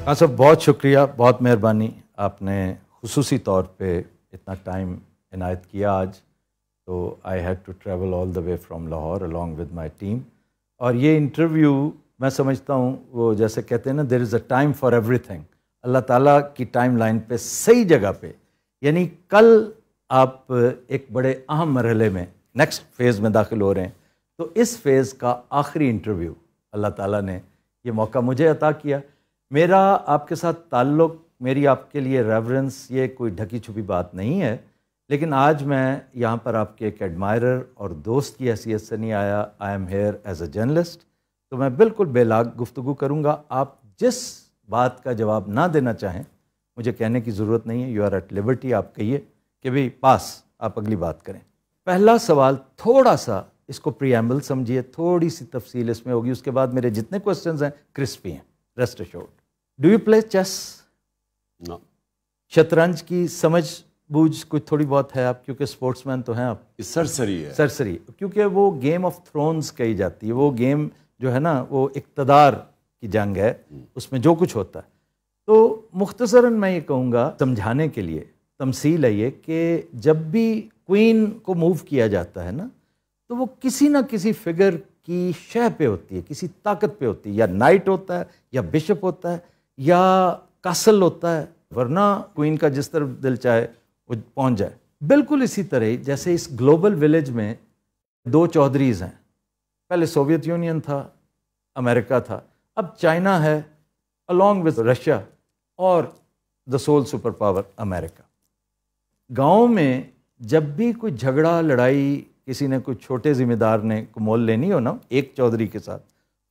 ہاں صاحب، بہت شکریہ، بہت مہربانی، آپ نے خصوصی طور پہ اتنا ٹائم عنایت کیا آج. تو I had to travel all the way from Lahore along with my team. اور یہ انٹرویو میں سمجھتا ہوں وہ جیسے کہتے ہیں نا there is a time for ایوری تھنگ. اللہ تعالیٰ کی ٹائم لائن پہ صحیح جگہ پہ، یعنی کل آپ ایک بڑے اہم مرحلے میں نیکسٹ فیز میں داخل ہو رہے ہیں. تو اس فیز کا آخری انٹرویو اللہ تعالیٰ نے یہ موقع مجھے عطا کیا. میرا آپ کے ساتھ تعلق، میری آپ کے لیے ریورنس، یہ کوئی ڈھکی چھپی بات نہیں ہے، لیکن آج میں یہاں پر آپ کے ایک ایڈمائرر اور دوست کی حیثیت سے نہیں آیا. I am here as a journalist. تو میں بالکل بے لاگ گفتگو کروں گا. آپ جس بات کا جواب نہ دینا چاہیں مجھے کہنے کی ضرورت نہیں ہے. You are at liberty. آپ کہیے کہ بھئی پاس، آپ اگلی بات کریں. پہلا سوال تھوڑا سا اس کو پریامبل سمجھیے، تھوڑی سی تفصیل اس میں ہوگی، اس کے بعد میرے جتنے کوسچنز ہیں کرسپی ہیں، rest assured. Do you play chess? No. شطرنج کی سمجھ بوجھ کچھ تھوڑی بہت ہے آپ، کیونکہ سپورٹس مین تو ہیں آپ. سرسری ہے. سرسری، کیونکہ وہ گیم آف تھرونز کہی جاتی ہے. وہ گیم جو ہے نا وہ اقتدار کی جنگ ہے، اس میں جو کچھ ہوتا ہے. تو مختصراً میں یہ کہوں گا سمجھانے کے لیے، تمثیل ہے یہ کہ جب بھی کوئین کو موو کیا جاتا ہے نا تو وہ کسی نہ کسی فگر کی شے پہ ہوتی ہے، کسی طاقت پہ ہوتی ہے. یا نائٹ ہوتا ہے، یا بشپ ہوتا ہے، یا کاسل ہوتا ہے، ورنہ کوئین کا جس طرف دل چاہے وہ پہنچ جائے. بالکل اسی طرح جیسے اس گلوبل ولیج میں دو چودھریز ہیں. پہلے سوویت یونین تھا، امریکہ تھا، اب چائنا ہے along with رشیا اور the sole سپر پاور امریکہ. گاؤں میں جب بھی کوئی جھگڑا لڑائی کسی نے کوئی چھوٹے ذمہ دار نے کو مول لینی ہو نا ایک چودھری کے ساتھ،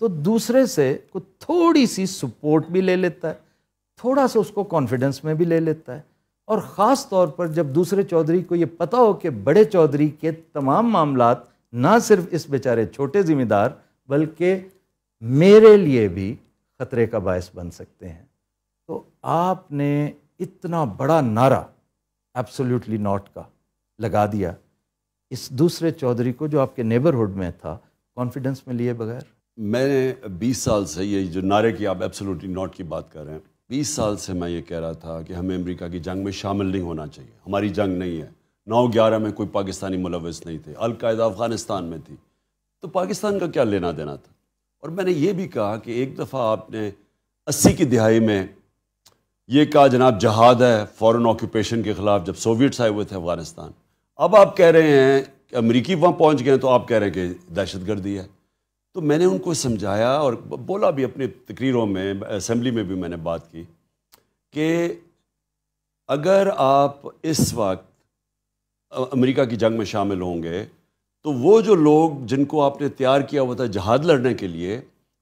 تو دوسرے سے کوئی تھوڑی سی سپورٹ بھی لے لیتا ہے، تھوڑا سا اس کو کانفیڈنس میں بھی لے لیتا ہے. اور خاص طور پر جب دوسرے چودھری کو یہ پتہ ہو کہ بڑے چودھری کے تمام معاملات نہ صرف اس بیچارے چھوٹے ذمہ دار بلکہ میرے لیے بھی خطرے کا باعث بن سکتے ہیں. تو آپ نے اتنا بڑا نعرہ ایبسلیوٹلی ناٹ کا لگا دیا اس دوسرے چودھری کو جو آپ کے نیبرہڈ میں تھا، کانفیڈنس میں لیے بغیر. میں نے 20 سال سے یہ جو نعرے کی آپ ایبسلیوٹلی ناٹ کی بات کر رہے ہیں، 20 سال سے میں یہ کہہ رہا تھا کہ ہمیں امریکہ کی جنگ میں شامل نہیں ہونا چاہیے. ہماری جنگ نہیں ہے. 9/11 میں کوئی پاکستانی ملوث نہیں تھے. القاعدہ افغانستان میں تھی، تو پاکستان کا کیا لینا دینا تھا. اور میں نے یہ بھی کہا کہ ایک دفعہ آپ نے 80 کی دہائی میں یہ کہا جناب جہاد ہے فورن آکوپیشن کے خلاف، جب سوویٹس آئے ہوئے تھے افغانستان. اب آپ کہہ رہے ہیں کہ امریکی وہاں پہنچ گئے تو آپ کہہ رہے ہیں کہ دہشت گردی ہے. تو میں نے ان کو سمجھایا اور بولا بھی اپنی تقریروں میں، اسمبلی میں بھی میں نے بات کی کہ اگر آپ اس وقت امریکہ کی جنگ میں شامل ہوں گے تو وہ جو لوگ جن کو آپ نے تیار کیا ہوا تھا جہاد لڑنے کے لیے،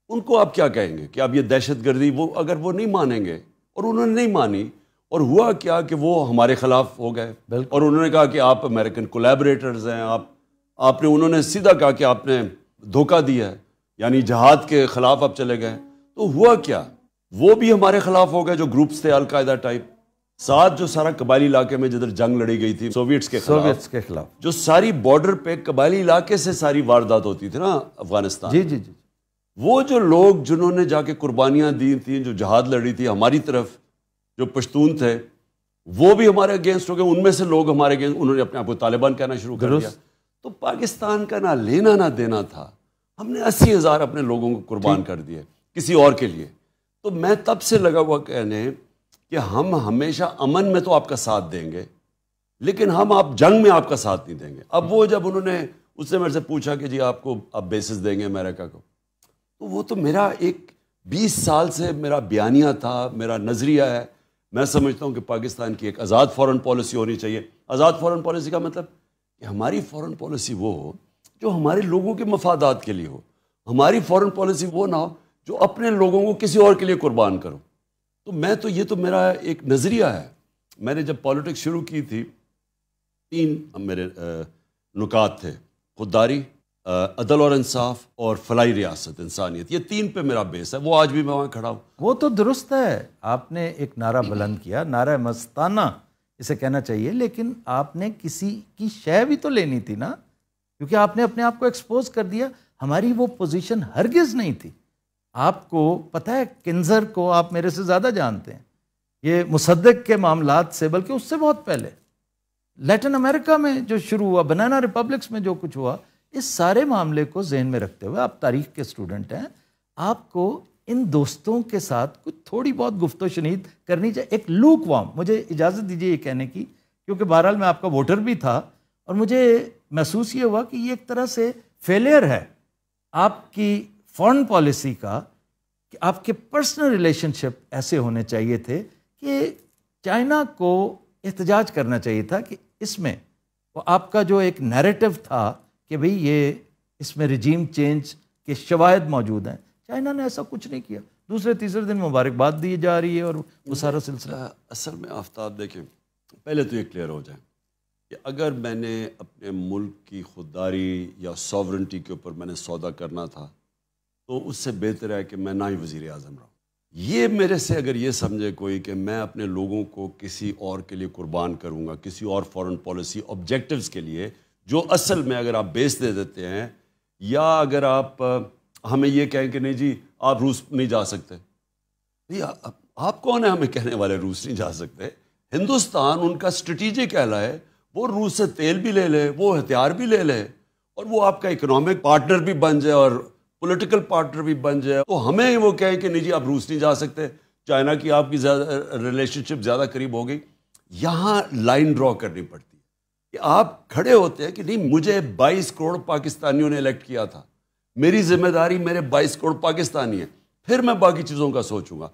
ان کو آپ کیا کہیں گے کہ اب یہ دہشت گردی، وہ اگر وہ نہیں مانیں گے، اور انہوں نے نہیں مانی، اور ہوا کیا کہ وہ ہمارے خلاف ہو گئے. اور انہوں نے کہا کہ آپ امریکن کولیبریٹرز ہیں. آپ نے انہوں نے سیدھا کہا کہ آپ نے دھوکہ دیا ہے، یعنی جہاد کے خلاف آپ چلے گئے. تو ہوا کیا، وہ بھی ہمارے خلاف ہو گئے جو گروپس تھے القاعدہ ٹائپ. ساتھ جو سارا قبائلی علاقے میں جدھر جنگ لڑی گئی تھی سوویٹس کے خلاف، جو ساری بارڈر پہ قبائلی علاقے سے ساری واردات ہوتی تھی نا افغانستان. جی، وہ جو لوگ جنہوں نے جا کے قربانیاں دی تھیں، جو جہاد لڑی تھی ہماری طرف، جو پشتون تھے، وہ بھی ہمارے اگینسٹ ہو گئے. ان میں سے لوگ ہمارے اگینسٹ، انہوں نے اپنے آپ کو طالبان کہنا شروع کر دیا. تو پاکستان کا نہ لینا نہ دینا تھا. ہم نے 80,000 اپنے لوگوں کو قربان کر دیے کسی اور کے لیے. تو میں تب سے لگا ہوا کہنے کہ ہم ہمیشہ امن میں تو آپ کا ساتھ دیں گے، لیکن ہم آپ جنگ میں آپ کا ساتھ نہیں دیں گے. اب وہ جب انہوں نے اس سے میرے سے پوچھا کہ جی آپ کو آپ بیسز دیں گے امریکہ کو، تو وہ تو میرا ایک 20 سال سے میرا بیانیہ تھا، میرا نظریہ ہے. میں سمجھتا ہوں کہ پاکستان کی ایک آزاد فورن پالیسی ہونی چاہیے. آزاد فورن پالیسی کا مطلب کہ ہماری فورن پالیسی وہ ہو جو ہمارے لوگوں کے مفادات کے لیے ہو. ہماری فورن پالیسی وہ نہ ہو جو اپنے لوگوں کو کسی اور کے لیے قربان کرو. تو میں تو یہ تو میرا ایک نظریہ ہے. میں نے جب پالیٹکس شروع کی تھی 3 میرے نکات تھے: خودداری، عدل اور انصاف، اور فلاحی ریاست انسانیت. یہ 3 پہ میرا بیس ہے. وہ آج بھی میں وہاں کھڑا ہوں. وہ تو درست ہے. آپ نے ایک نعرہ بلند کیا، نعرہ مستانہ اسے کہنا چاہیے، لیکن آپ نے کسی کی شے بھی تو لینی تھی نا، کیونکہ آپ نے اپنے آپ کو ایکسپوز کر دیا. ہماری وہ پوزیشن ہرگز نہیں تھی آپ کو پتہ ہے کنزر کو آپ میرے سے زیادہ جانتے ہیں، یہ مصدق کے معاملات سے بلکہ اس سے بہت پہلے لیٹن امریکہ میں جو شروع ہوا، بنانا ریپبلکس میں جو کچھ ہوا، اس سارے معاملے کو ذہن میں رکھتے ہوئے آپ تاریخ کے اسٹوڈنٹ ہیں، آپ کو ان دوستوں کے ساتھ کچھ تھوڑی بہت گفت و شنید کرنی چاہیے. ایک لوک وارم، مجھے اجازت دیجیے یہ کہنے کی، کیونکہ بہرحال میں آپ کا ووٹر بھی تھا اور مجھے محسوس یہ ہوا کہ یہ ایک طرح سے فیلئر ہے آپ کی فارن پالیسی کا، کہ آپ کے پرسنل ریلیشن شپ ایسے ہونے چاہیے تھے کہ چائنا کو احتجاج کرنا چاہیے تھا کہ اس میں وہ آپ کا جو ایک نیریٹو تھا کہ بھئی یہ اس میں رجیم چینج کے شواہد موجود ہیں، چائنا نے ایسا کچھ نہیں کیا. دوسرے تیسرے دن مبارکباد دی جا رہی ہے اور وہ سارا سلسلہ. اصل میں آفتاب دیکھیں، پہلے تو یہ کلیئر ہو جائے کہ اگر میں نے اپنے ملک کی خودداری یا ساورنٹی کے اوپر میں نے سودا کرنا تھا تو اس سے بہتر ہے کہ میں نہ ہی وزیر اعظم رہوں. یہ میرے سے اگر یہ سمجھے کوئی کہ میں اپنے لوگوں کو کسی اور کے لیے قربان کروں گا، کسی اور فارن پالیسی آبجیکٹیوز کے لیے، جو اصل میں اگر آپ بیس دے دیتے ہیں، یا اگر آپ ہمیں یہ کہیں کہ نہیں جی آپ روس نہیں جا سکتے، آپ کون ہیں ہمیں کہنے والے روس نہیں جا سکتے؟ ہندوستان ان کا اسٹریٹجک ایلا ہے، وہ روس سے تیل بھی لے لے، وہ ہتھیار بھی لے لے، اور وہ آپ کا اکنامک پارٹنر بھی بن جائے اور پولیٹیکل پارٹنر بھی بن جائے، تو ہمیں وہ کہیں کہ نہیں جی آپ روس نہیں جا سکتے، چائنا کی آپ کی ریلیشن شپ زیادہ قریب ہو گئی. یہاں لائن ڈرا کرنی پڑتی ہے کہ آپ کھڑے ہوتے ہیں کہ نہیں، مجھے 22 کروڑ پاکستانیوں نے الیکٹ کیا تھا، میری ذمہ داری میرے 22 کروڑ پاکستانی ہیں، پھر میں باقی چیزوں کا سوچوں گا.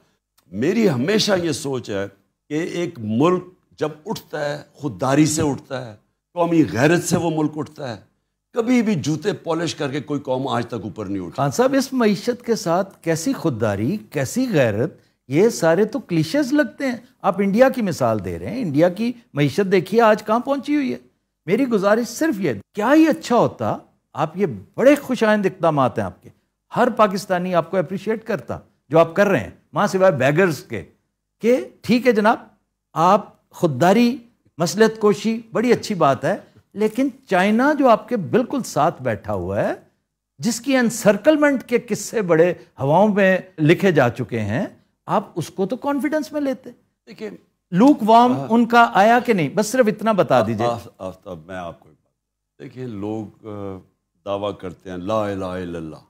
میری ہمیشہ یہ سوچ ہے کہ ایک ملک جب اٹھتا ہے خودداری سے اٹھتا ہے، قومی غیرت سے وہ ملک اٹھتا ہے. کبھی بھی جوتے پالش کر کے کوئی قوم آج تک اوپر نہیں اٹھی. خان صاحب، اس معیشت کے ساتھ کیسی خودداری، کیسی غیرت، یہ سارے تو کلیشز لگتے ہیں. آپ انڈیا کی مثال دے رہے ہیں، انڈیا کی معیشت دیکھیے آج کہاں پہنچی ہوئی ہے. میری گزارش صرف یہ، کیا یہ اچھا ہوتا، آپ یہ بڑے خوش آئند اقدامات ہیں آپ کے، ہر پاکستانی آپ کو اپریشیٹ کرتا جو آپ کر رہے ہیں، ماں سوائے بیگرز کے، کہ ٹھیک ہے جناب آپ خودداری، مصلحت کوشی بڑی اچھی بات ہے، لیکن چائنا جو آپ کے بالکل ساتھ بیٹھا ہوا ہے، جس کی انسرکلمنٹ کے قصے بڑے ہواؤں میں لکھے جا چکے ہیں، آپ اس کو تو کانفیڈنس میں لیتے. دیکھیں لوک وارم ان کا آیا کہ نہیں، بس صرف اتنا بتا دیجئے. آفتاب میں آپ کو ایک بات، دیکھیں لوگ دعویٰ کرتے ہیں لا الہ الا اللہ،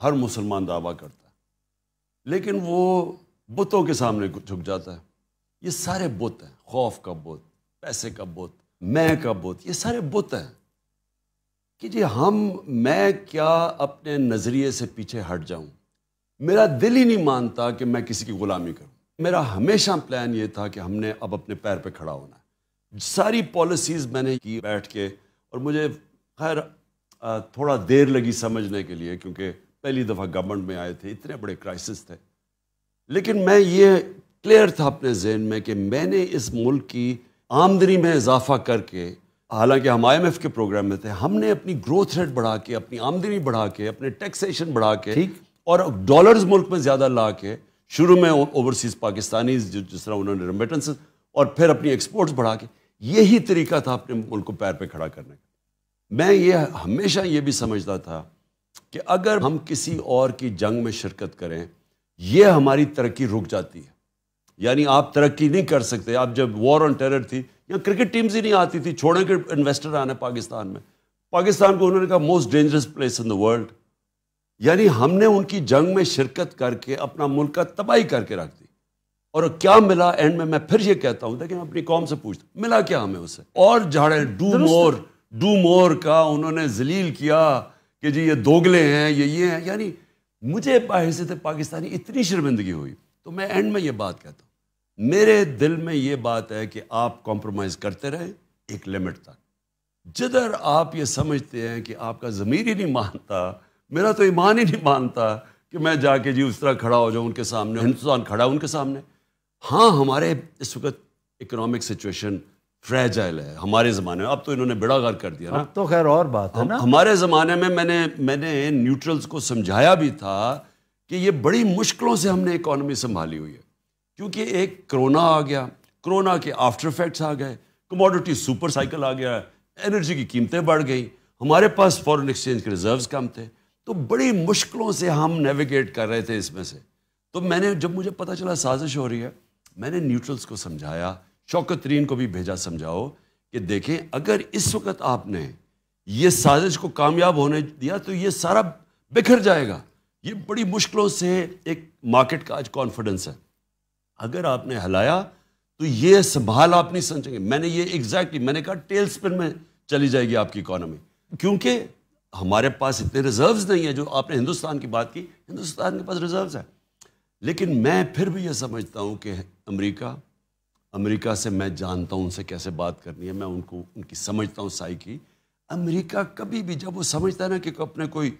ہر مسلمان دعویٰ کرتا ہے، لیکن وہ بتوں کے سامنے جھک جاتا ہے. یہ سارے بت ہیں، خوف کا بت، پیسے کا بت، میں کا بت، یہ سارے بت ہیں کہ جی میں کیا اپنے نظریے سے پیچھے ہٹ جاؤں. میرا دل ہی نہیں مانتا کہ میں کسی کی غلامی کروں. میرا ہمیشہ پلان یہ تھا کہ ہم نے اب اپنے پیر پہ کھڑا ہونا ہے. ساری پالیسیز میں نے کی بیٹھ کے، اور مجھے خیر تھوڑا دیر لگی سمجھنے کے لیے، کیونکہ پہلی دفعہ گورنمنٹ میں آئے تھے، اتنے بڑے کرائسس تھے، لیکن میں یہ کلیئر تھا اپنے ذہن میں کہ میں نے اس ملک کی آمدنی میں اضافہ کر کے، حالانکہ ہم IMF کے پروگرام میں تھے، ہم نے اپنی گروتھ ریٹ بڑھا کے، اپنی آمدنی بڑھا کے، اپنے ٹیکسیشن بڑھا کے، اور ڈالرز ملک میں زیادہ لا کے، شروع میں اوورسیز پاکستانیز جس طرح انہوں نے ریمیٹنسز، اور پھر اپنی ایکسپورٹس بڑھا کے، یہی طریقہ تھا اپنے ملک کو پیر پہ کھڑا کرنے کا. میں یہ ہمیشہ یہ بھی سمجھتا تھا کہ اگر ہم کسی اور کی جنگ میں شرکت کریں، یہ ہماری ترقی رک جاتی ہے. یعنی آپ ترقی نہیں کر سکتے. آپ جب وار آن ٹیرر تھی، یا کرکٹ ٹیمز ہی نہیں آتی تھی، چھوڑیں کہ انویسٹر آنے پاکستان میں، پاکستان کو انہوں نے کہا most dangerous place in the world. یعنی ہم نے ان کی جنگ میں شرکت کر کے اپنا ملک کا تباہی کر کے رکھ دی. اور کیا ملا اینڈ میں پھر یہ کہتا ہوں، لیکن اپنی قوم سے پوچھتا ملا کیا ہمیں اس سے؟ اور جھاڑے ڈو مور کا انہوں نے ذلیل کیا کہ جی یہ دوگلے ہیں، یہ ہیں. یعنی مجھے بحیثیت پاکستانی اتنی شرمندگی ہوئی. تو میں اینڈ میں یہ بات کہتا ہوں، میرے دل میں یہ بات ہے کہ آپ کمپرومائز کرتے رہیں ایک لمٹ تک. جدھر آپ یہ سمجھتے ہیں کہ آپ کا ضمیر ہی نہیں مانتا، میرا تو ایمان ہی نہیں مانتا کہ میں جا کے جی اس طرح کھڑا ہو جاؤں ان کے سامنے، ہندوستان کھڑا ان کے سامنے. ہاں ہمارے اس وقت اکنامک سچویشن فریجائل ہے ہمارے زمانے میں. اب تو انہوں نے بیڑا غرق کر دیا نا. اب تو خیر اور بات ہے نا. ہمارے زمانے میں میں نے نیوٹرلز کو سمجھایا بھی تھا کہ یہ بڑی مشکلوں سے ہم نے اکانومی سنبھالی ہوئی ہے، کیونکہ ایک کرونا آ گیا، کرونا کے آفٹر افیکٹس آ گئے، کموڈٹی سپر سائیکل آ گیا، انرجی کی قیمتیں بڑھ گئیں، ہمارے پاس فورن ایکسچینج کے ریزروز کم تھے. تو بڑی مشکلوں سے ہم نیویگیٹ کر رہے تھے اس میں سے. تو میں نے جب مجھے پتہ چلا سازش ہو رہی ہے, میں نے نیوٹرلز کو سمجھایا, شوکت ترین کو بھی بھیجا سمجھاؤ کہ دیکھیں اگر اس وقت آپ نے یہ سازش کو کامیاب ہونے دیا تو یہ سارا بکھر جائے گا. یہ بڑی مشکلوں سے ایک مارکیٹ کا آج کانفیڈنس ہے, اگر آپ نے ہلایا تو یہ سنبھال آپ نہیں سمجھیں گے. میں نے یہ ایگزیکٹلی میں نے کہا ٹیل سپن میں چلی جائے گی آپ کی اکانومی, کیونکہ ہمارے پاس اتنے ریزروز نہیں ہیں. جو آپ نے ہندوستان کی بات کی, ہندوستان کے پاس ریزروز ہیں, لیکن میں پھر بھی یہ سمجھتا ہوں کہ امریکہ سے میں جانتا ہوں ان سے کیسے بات کرنی ہے, میں ان کی سمجھتا ہوں سائیکی. امریکہ کبھی بھی جب وہ سمجھتا ہے نا کہ اپنے کوئی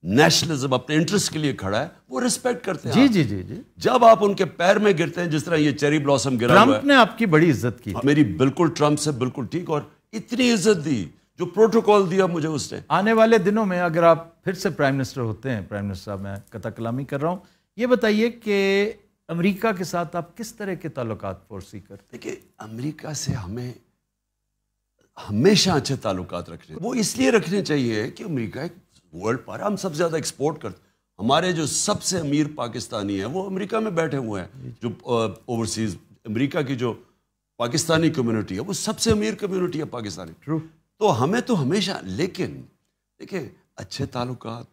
نیشنلزم اپنے انٹرسٹ کے لیے کھڑا ہے, وہ ریسپیکٹ کرتے ہیں. جی. جب آپ ان کے پیر میں گرتے ہیں, جس طرح یہ چیری بلاسم گرا ہوا ہے. ٹرمپ نے آپ کی بڑی عزت کی, میری بالکل ٹرمپ سے بالکل ٹھیک, اور اتنی عزت دی جو پروٹوکول دیا مجھے اس نے. آنے والے دنوں میں اگر آپ پھر سے پرائم منسٹر ہوتے ہیں, پرائم منسٹر صاحب میں قطع کلامی کر رہا ہوں, یہ بتائیے کہ امریکہ کے ساتھ آپ کس طرح کے تعلقات فورسی کرتے ہیں؟ دیکھیے امریکہ سے ہمیں ہمیشہ اچھے تعلقات رکھنے, وہ اس لیے رکھنے چاہیے کہ امریکہ ایک ورلڈ پاور, ہم سب سے زیادہ ایکسپورٹ کرتے. ہمارے جو سب سے امیر پاکستانی ہیں وہ امریکہ میں بیٹھے ہوئے ہیں. جو اوورسیز امریکہ کی جو پاکستانی کمیونٹی ہے وہ سب سے امیر کمیونٹی ہے پاکستانی. ٹرو. تو ہمیں تو ہمیشہ, لیکن دیکھیں اچھے تعلقات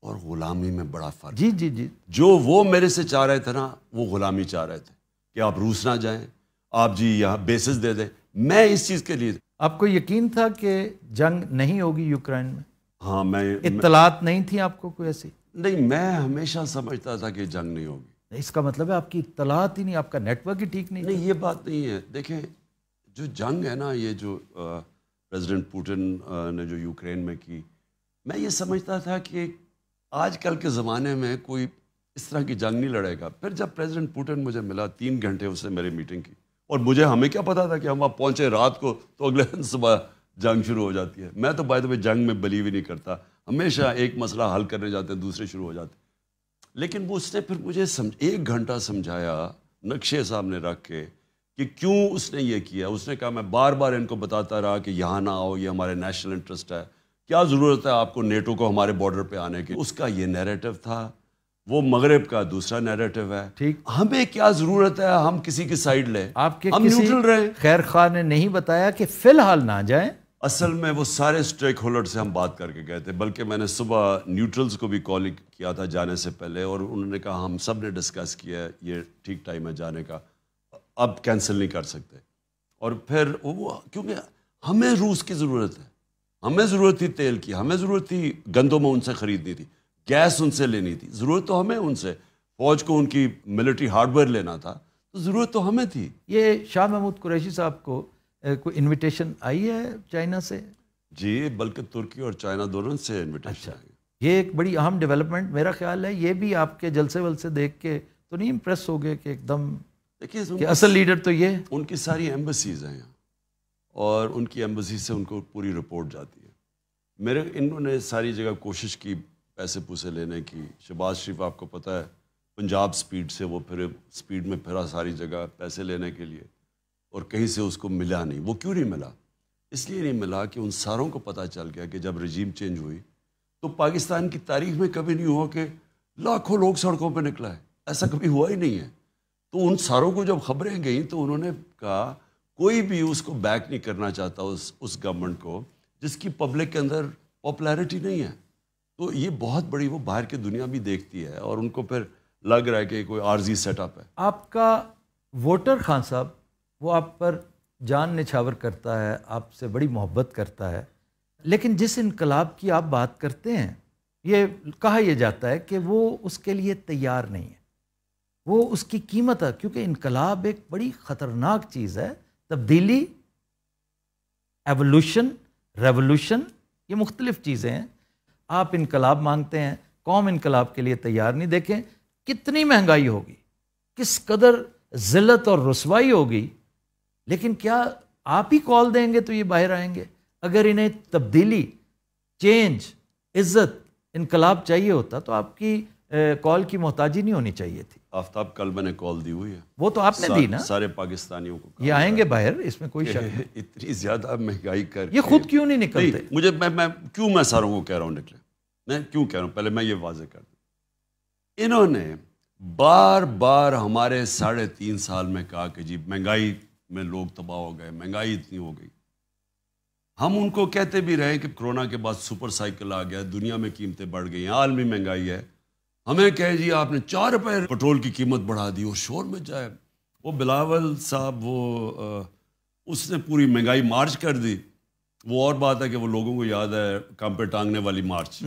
اور غلامی میں بڑا فرق. جی. جو وہ میرے سے چاہ رہے تھے نا, وہ غلامی چاہ رہے تھے کہ آپ روس نہ جائیں, آپ جی یہاں بیسز دے دیں. میں اس چیز کے لیے, آپ کو یقین تھا کہ جنگ نہیں ہوگی یوکرائن میں؟ ہاں, میں اطلاعات نہیں تھی آپ کو کوئی ایسی؟ نہیں, میں ہمیشہ سمجھتا تھا کہ جنگ نہیں ہوگی. اس کا مطلب ہے آپ کی اطلاعات ہی نہیں, آپ کا نیٹ ورک ہی ٹھیک نہیں. نہیں, یہ بات نہیں ہے. دیکھیں جو جنگ ہے نا, یہ جو پریزیڈنٹ پوٹن نے جو یوکرین میں کی, میں یہ سمجھتا تھا کہ آج کل کے زمانے میں کوئی اس طرح کی جنگ نہیں لڑے گا. پھر جب پریزیڈنٹ پوٹن مجھے ملا, 3 گھنٹے اس نے میری میٹنگ کی, اور ہمیں کیا پتا تھا کہ ہم وہاں پہنچے رات کو تو اگلے دن صبح جنگ شروع ہو جاتی ہے. میں تو بائی دا وے جنگ میں بلیو ہی نہیں کرتا, ہمیشہ ایک مسئلہ حل کرنے جاتے ہیں دوسرے شروع ہو جاتے. لیکن وہ اس نے پھر مجھے 1 گھنٹہ سمجھایا نقشے سامنے رکھ کے کہ کیوں اس نے یہ کیا. اس نے کہا میں بار بار ان کو بتاتا رہا کہ یہاں نہ آؤ, یہ ہمارے نیشنل انٹرسٹ ہے, کیا ضرورت ہے آپ کو نیٹو کو ہمارے بارڈر پہ آنے کی. اس کا یہ نیریٹو تھا, وہ مغرب کا دوسرا نیریٹو ہے. ٹھیک, ہمیں کیا ضرورت ہے ہم کسی کی سائیڈ لیں, آپ کے ہم کسی نیوٹرل رہیں. خیر خواہ نے نہیں بتایا کہ فی الحال نہ جائیں؟ اصل میں وہ سارے اسٹیک ہولڈر سے ہم بات کر کے گئے تھے, بلکہ میں نے صبح نیوٹرلز کو بھی کال کیا تھا جانے سے پہلے, اور انہوں نے کہا ہم سب نے ڈسکس کیا ہے یہ ٹھیک ٹائم ہے جانے کا, اب کینسل نہیں کر سکتے. اور پھر وہ کیونکہ ہمیں روس کی ضرورت ہے, ہمیں ضرورت تھی تیل کی, ہمیں ضرورت تھی گندم ان سے خریدنی تھی, گیس ان سے لینی تھی, ضرورت تو ہمیں ان سے, فوج کو ان کی ملٹری ہارڈ ویئر لینا تھا, تو ضرورت تو ہمیں تھی. یہ شاہ محمود قریشی صاحب کو کوئی انویٹیشن آئی ہے چائنا سے؟ جی, بلکہ ترکی اور چائنا دونوں سے انویٹیشن آئی. یہ ایک بڑی اہم ڈیولپمنٹ میرا خیال ہے. یہ بھی آپ کے جلسے ولسے دیکھ کے تو نہیں امپریس ہو گئے کہ ایک دم کہ اصل لیڈر تو یہ؟ ان کی ساری ایمبیسیز ہیں یہاں, اور ان کی ایمبیسی سے ان کو پوری رپورٹ جاتی ہے. انہوں نے ساری جگہ کوشش کی پیسے پوسے لینے کی. شہباز شریف آپ کو پتہ ہے پنجاب سپیڈ سے وہ پھر سپیڈ میں پھرا ساری جگہ پیسے لینے کے لیے, اور کہیں سے اس کو ملا نہیں. وہ کیوں نہیں ملا؟ اس لیے نہیں ملا کہ ان ساروں کو پتہ چل گیا کہ جب رجیم چینج ہوئی تو پاکستان کی تاریخ میں کبھی نہیں ہوا کہ لاکھوں لوگ سڑکوں پہ نکلا ہے, ایسا کبھی ہوا ہی نہیں ہے. تو ان ساروں کو جب خبریں گئیں تو انہوں نے کہا کوئی بھی اس کو بیک نہیں کرنا چاہتا اس گورنمنٹ کو جس کی پبلک کے اندر پاپولیرٹی نہیں ہے. تو یہ بہت بڑی وہ باہر کی دنیا بھی دیکھتی ہے, اور ان کو پھر لگ رہا ہے کہ کوئی عارضی سیٹ اپ ہے. آپ کا ووٹر خان صاحب وہ آپ پر جان نچھاور کرتا ہے, آپ سے بڑی محبت کرتا ہے, لیکن جس انقلاب کی آپ بات کرتے ہیں یہ کہا یہ جاتا ہے کہ وہ اس کے لیے تیار نہیں ہے, وہ اس کی قیمت ہے, کیونکہ انقلاب ایک بڑی خطرناک چیز ہے. تبدیلی, ایوولوشن, ریولوشن, یہ مختلف چیزیں ہیں. آپ انقلاب مانگتے ہیں, قوم انقلاب کے لیے تیار نہیں. دیکھیں کتنی مہنگائی ہوگی, کس قدر ذلت اور رسوائی ہوگی, لیکن کیا آپ ہی کال دیں گے تو یہ باہر آئیں گے؟ اگر انہیں تبدیلی, چینج, عزت, انقلاب چاہیے ہوتا تو آپ کی کال کی محتاجی نہیں ہونی چاہیے تھی. آفتاب کل میں نے کال دی ہوئی ہے, وہ تو آپ نے دی نا, سارے پاکستانیوں کو. یہ آئیں گے باہر, اس میں کوئی شک نہیں. اتنی زیادہ مہنگائی کر یہ خود کیوں نہیں نکلتے؟ مجھے میں کیوں میں ساروں کو کہہ رہا ہوں نکلے. میں کیوں کہہ رہا ہوں، پہلے میں یہ واضح کر دوں، انہوں نے بار بار ہمارے 3.5 سال میں کہا کہ جی مہنگائی میں لوگ تباہ ہو گئے، مہنگائی اتنی ہو گئی. ہم ان کو کہتے بھی رہے کہ کرونا کے بعد سپر سائیکل آ گیا، دنیا میں قیمتیں بڑھ گئی ہیں، عالمی مہنگائی ہے. ہمیں کہے جی آپ نے 4 روپے پٹرول کی قیمت بڑھا دی اور شور میں جائے. وہ بلاول صاحب اس نے پوری مہنگائی مارچ کر دی. وہ اور بات ہے کہ وہ لوگوں کو یاد ہے کام پہ ٹانگنے والی مارچ،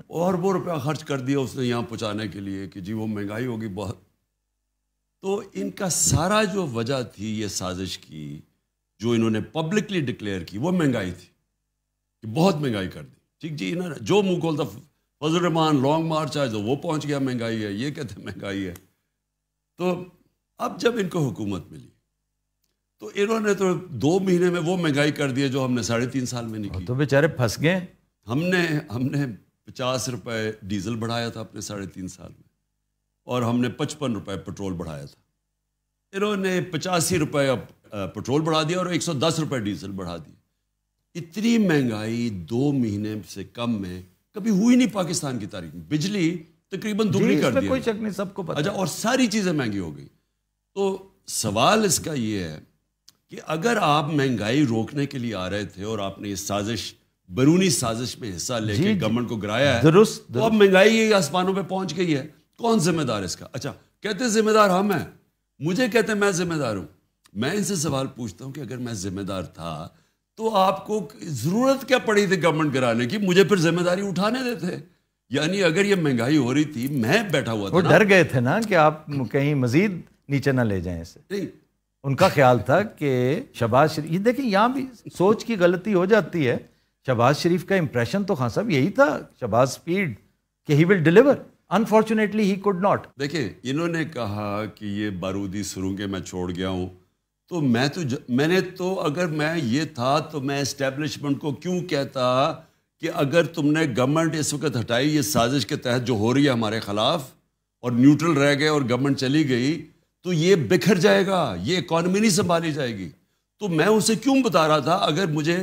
اور وہ روپیہ خرچ کر دیا اس نے یہاں پہنچانے کے لیے کہ جی وہ مہنگائی ہوگی بہت. تو ان کا سارا جو وجہ تھی یہ سازش کی جو انہوں نے پبلکلی ڈکلیئر کی، وہ مہنگائی تھی کہ بہت مہنگائی کر دی. ٹھیک جی، انہوں نے جو منہ کھولتا فضل الرحمان لانگ مارچ آئے تو وہ پہنچ گیا مہنگائی ہے، یہ کہتے ہیں مہنگائی ہے. تو اب جب ان کو حکومت ملی تو انہوں نے تو 2 مہینے میں وہ مہنگائی کر دی جو ہم نے 3.5 سال میں نہیں کی. تو بیچارے پھنس گئے. ہم نے 50 روپے ڈیزل بڑھایا تھا اپنے 3.5 سال میں، اور ہم نے 55 روپے پٹرول بڑھایا تھا. انہوں نے 85 روپے پٹرول بڑھا دیا اور 110 روپے ڈیزل بڑھا دی. اتنی مہنگائی 2 مہینے سے کم میں کبھی ہوئی نہیں پاکستان کی تاریخ میں. بجلی تقریباً دگنی کر دی، کوئی شک نہیں، سب کو پتہ. اچھا، اور ساری چیزیں مہنگی ہو گئی. تو سوال اس کا یہ ہے کہ اگر آپ مہنگائی روکنے کے لیے آ رہے تھے اور آپ نے یہ سازش، بیرونی سازش میں حصہ لے کے گورنمنٹ کو گرایا ہے، تو اب مہنگائی آسمانوں پہ پہنچ گئی ہے. کون ذمہ دار اس کا؟ اچھا، کہتے ذمہ دار ہم ہیں، مجھے کہتے ہیں میں ذمہ دار ہوں. میں ان سے سوال پوچھتا ہوں کہ اگر میں ذمہ دار تھا تو آپ کو ضرورت کیا پڑی تھی گورنمنٹ گرانے کی؟ مجھے پھر ذمہ داری اٹھانے دیتے. یعنی اگر یہ مہنگائی ہو رہی تھی، میں بیٹھا ہوا تھا، وہ ڈر گئے تھے نا کہ آپ کہیں مزید نیچے نہ لے جائیں اسے. نہیں، ان کا خیال تھا کہ شہباز شریف، یہ دیکھیں یہاں بھی سوچ کی غلطی ہو جاتی ہے. شہباز شریف کا امپریشن تو خان صاحب یہی تھا، شہباز اسپیڈ، کہ he will deliver. Unfortunately he could not. دیکھیں، انہوں نے کہا کہ یہ بارودی سرنگیں میں چھوڑ گیا ہوں، تو میں نے تو اگر میں یہ تھا تو میں اسٹیبلشمنٹ کو کیوں کہتا کہ اگر تم نے گورنمنٹ اس وقت ہٹائی یہ سازش کے تحت جو ہو رہی ہے ہمارے خلاف، اور نیوٹرل رہ گئے اور گورنمنٹ چلی گئی، تو یہ بکھر جائے گا، یہ اکانومی نہیں سنبھالی جائے گی. تو میں اسے کیوں بتا رہا تھا؟ اگر مجھے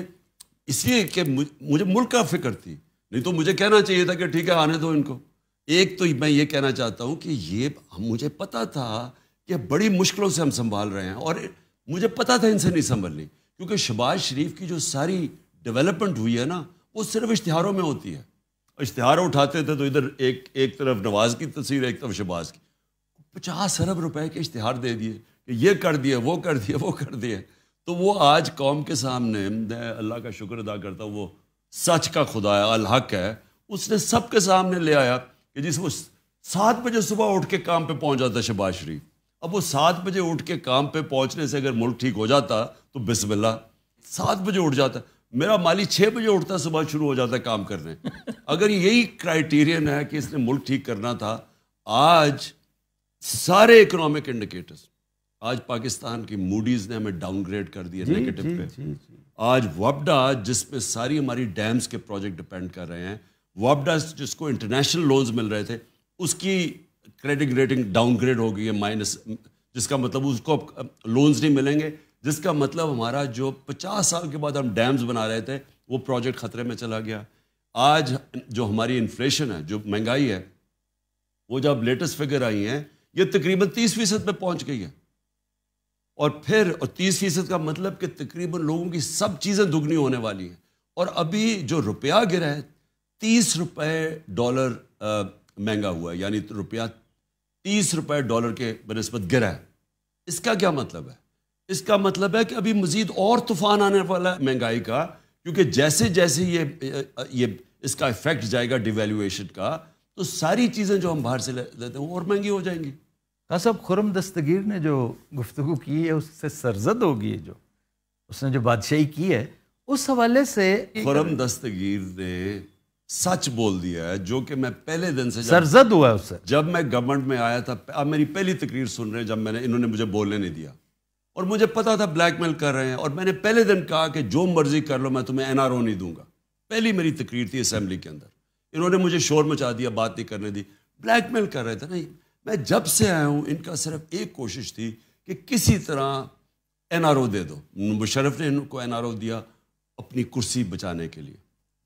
اس لیے کہ مجھے ملک کا فکر تھی، نہیں تو مجھے کہنا چاہیے تھا کہ ٹھیک ہے آنے دو ان کو. ایک تو میں یہ کہنا چاہتا ہوں کہ یہ مجھے پتا تھا کہ بڑی مشکلوں سے ہم سنبھال رہے ہیں، اور مجھے پتا تھا ان سے نہیں سنبھلنی، کیونکہ شہباز شریف کی جو ساری ڈیولپمنٹ ہوئی ہے نا، وہ صرف اشتہاروں میں ہوتی ہے. اشتہار اٹھاتے تھے تو ادھر ایک طرف نواز کی تصویر، ایک طرف شہباز کی. 50 ارب روپے کے اشتہار دے دیے کہ یہ کر دیے، وہ کر دیے، وہ کر دیے. تو وہ آج قوم کے سامنے، اللہ کا شکر ادا کرتا ہوں، وہ سچ کا خدا ہے، الحق ہے، اس نے سب کے سامنے لے آیا کہ جس وہ 7 بجے صبح اٹھ کے کام پہ پہنچ جاتا شہباز شریف. اب وہ 7 بجے اٹھ کے کام پہ پہنچنے سے اگر ملک ٹھیک ہو جاتا تو بسم اللہ، 7 بجے اٹھ جاتا. میرا مالی 6 بجے اٹھتا ہے، صبح شروع ہو جاتا ہے کام کرنے. اگر یہی کرائیٹیرین ہے کہ اس نے ملک ٹھیک کرنا تھا، آج سارے اکنامک انڈیکیٹرز، آج پاکستان کی موڈیز نے ہمیں ڈاؤن گریڈ کر دیا نیگیٹو پہ. آج وابڈا، جس پہ ساری ہماری ڈیمز کے پروجیکٹ ڈپینڈ کر رہے ہیں، وابڈا جس کو انٹرنیشنل لونز مل رہے تھے، اس کی کریڈٹ ریٹنگ ڈاؤن گریڈ ہو گئی ہے مائنس، جس کا مطلب اس کو لونز نہیں ملیں گے، جس کا مطلب ہمارا جو 50 سال کے بعد ہم ڈیمز بنا رہے تھے وہ پروجیکٹ خطرے میں چلا گیا. آج جو ہماری انفلیشن ہے، جو مہنگائی ہے، وہ جب لیٹسٹ فگر آئی ہیں یہ تقریباً 30% پہ پہنچ گئی ہے. اور 30% کا مطلب کہ تقریباً لوگوں کی سب چیزیں دگنی ہونے والی ہیں. اور ابھی جو روپیہ گرا ہے، 30 روپے ڈالر مہنگا ہوا ہے، یعنی روپیہ 30 روپے ڈالر کے بنسبت گرا ہے. اس کا کیا مطلب ہے؟ اس کا مطلب ہے کہ ابھی مزید اور طوفان آنے والا ہے مہنگائی کا، کیونکہ جیسے جیسے یہ اس کا افیکٹ جائے گا ڈیویلیویشن کا، تو ساری چیزیں جو ہم باہر سے لیتے ہیں وہ اور مہنگی ہو جائیں گی. خان صاحب، خرم دستگیر نے جو گفتگو کی ہے اس سے سرزد ہوگی، جو اس نے جو بادشاہی کی ہے اس حوالے سے. خرم دستگیر نے سچ بول دیا ہے، جو کہ میں پہلے دن سے سرزد ہوا ہے اس سے. جب میں گورنمنٹ میں آیا تھا، آپ میری پہلی تقریر سن رہے ہیں، جب انہوں نے مجھے بولنے نہیں دیا، اور مجھے پتا تھا بلیک میل کر رہے ہیں، اور میں نے پہلے دن کہا کہ جو مرضی کر لو، میں تمہیں NRO نہیں دوں گا. پہلی میری تقریر تھی اسمبلی کے اندر. انہوں نے مجھے شور مچا دیا، بات نہیں کرنے دی، بلیک میل کر رہے تھے. نہیں، میں جب سے آیا ہوں ان کا صرف ایک کوشش تھی کہ کسی طرح NRO دے دو. مشرف نے ان کو NRO دیا اپنی کرسی بچانے کے لیے.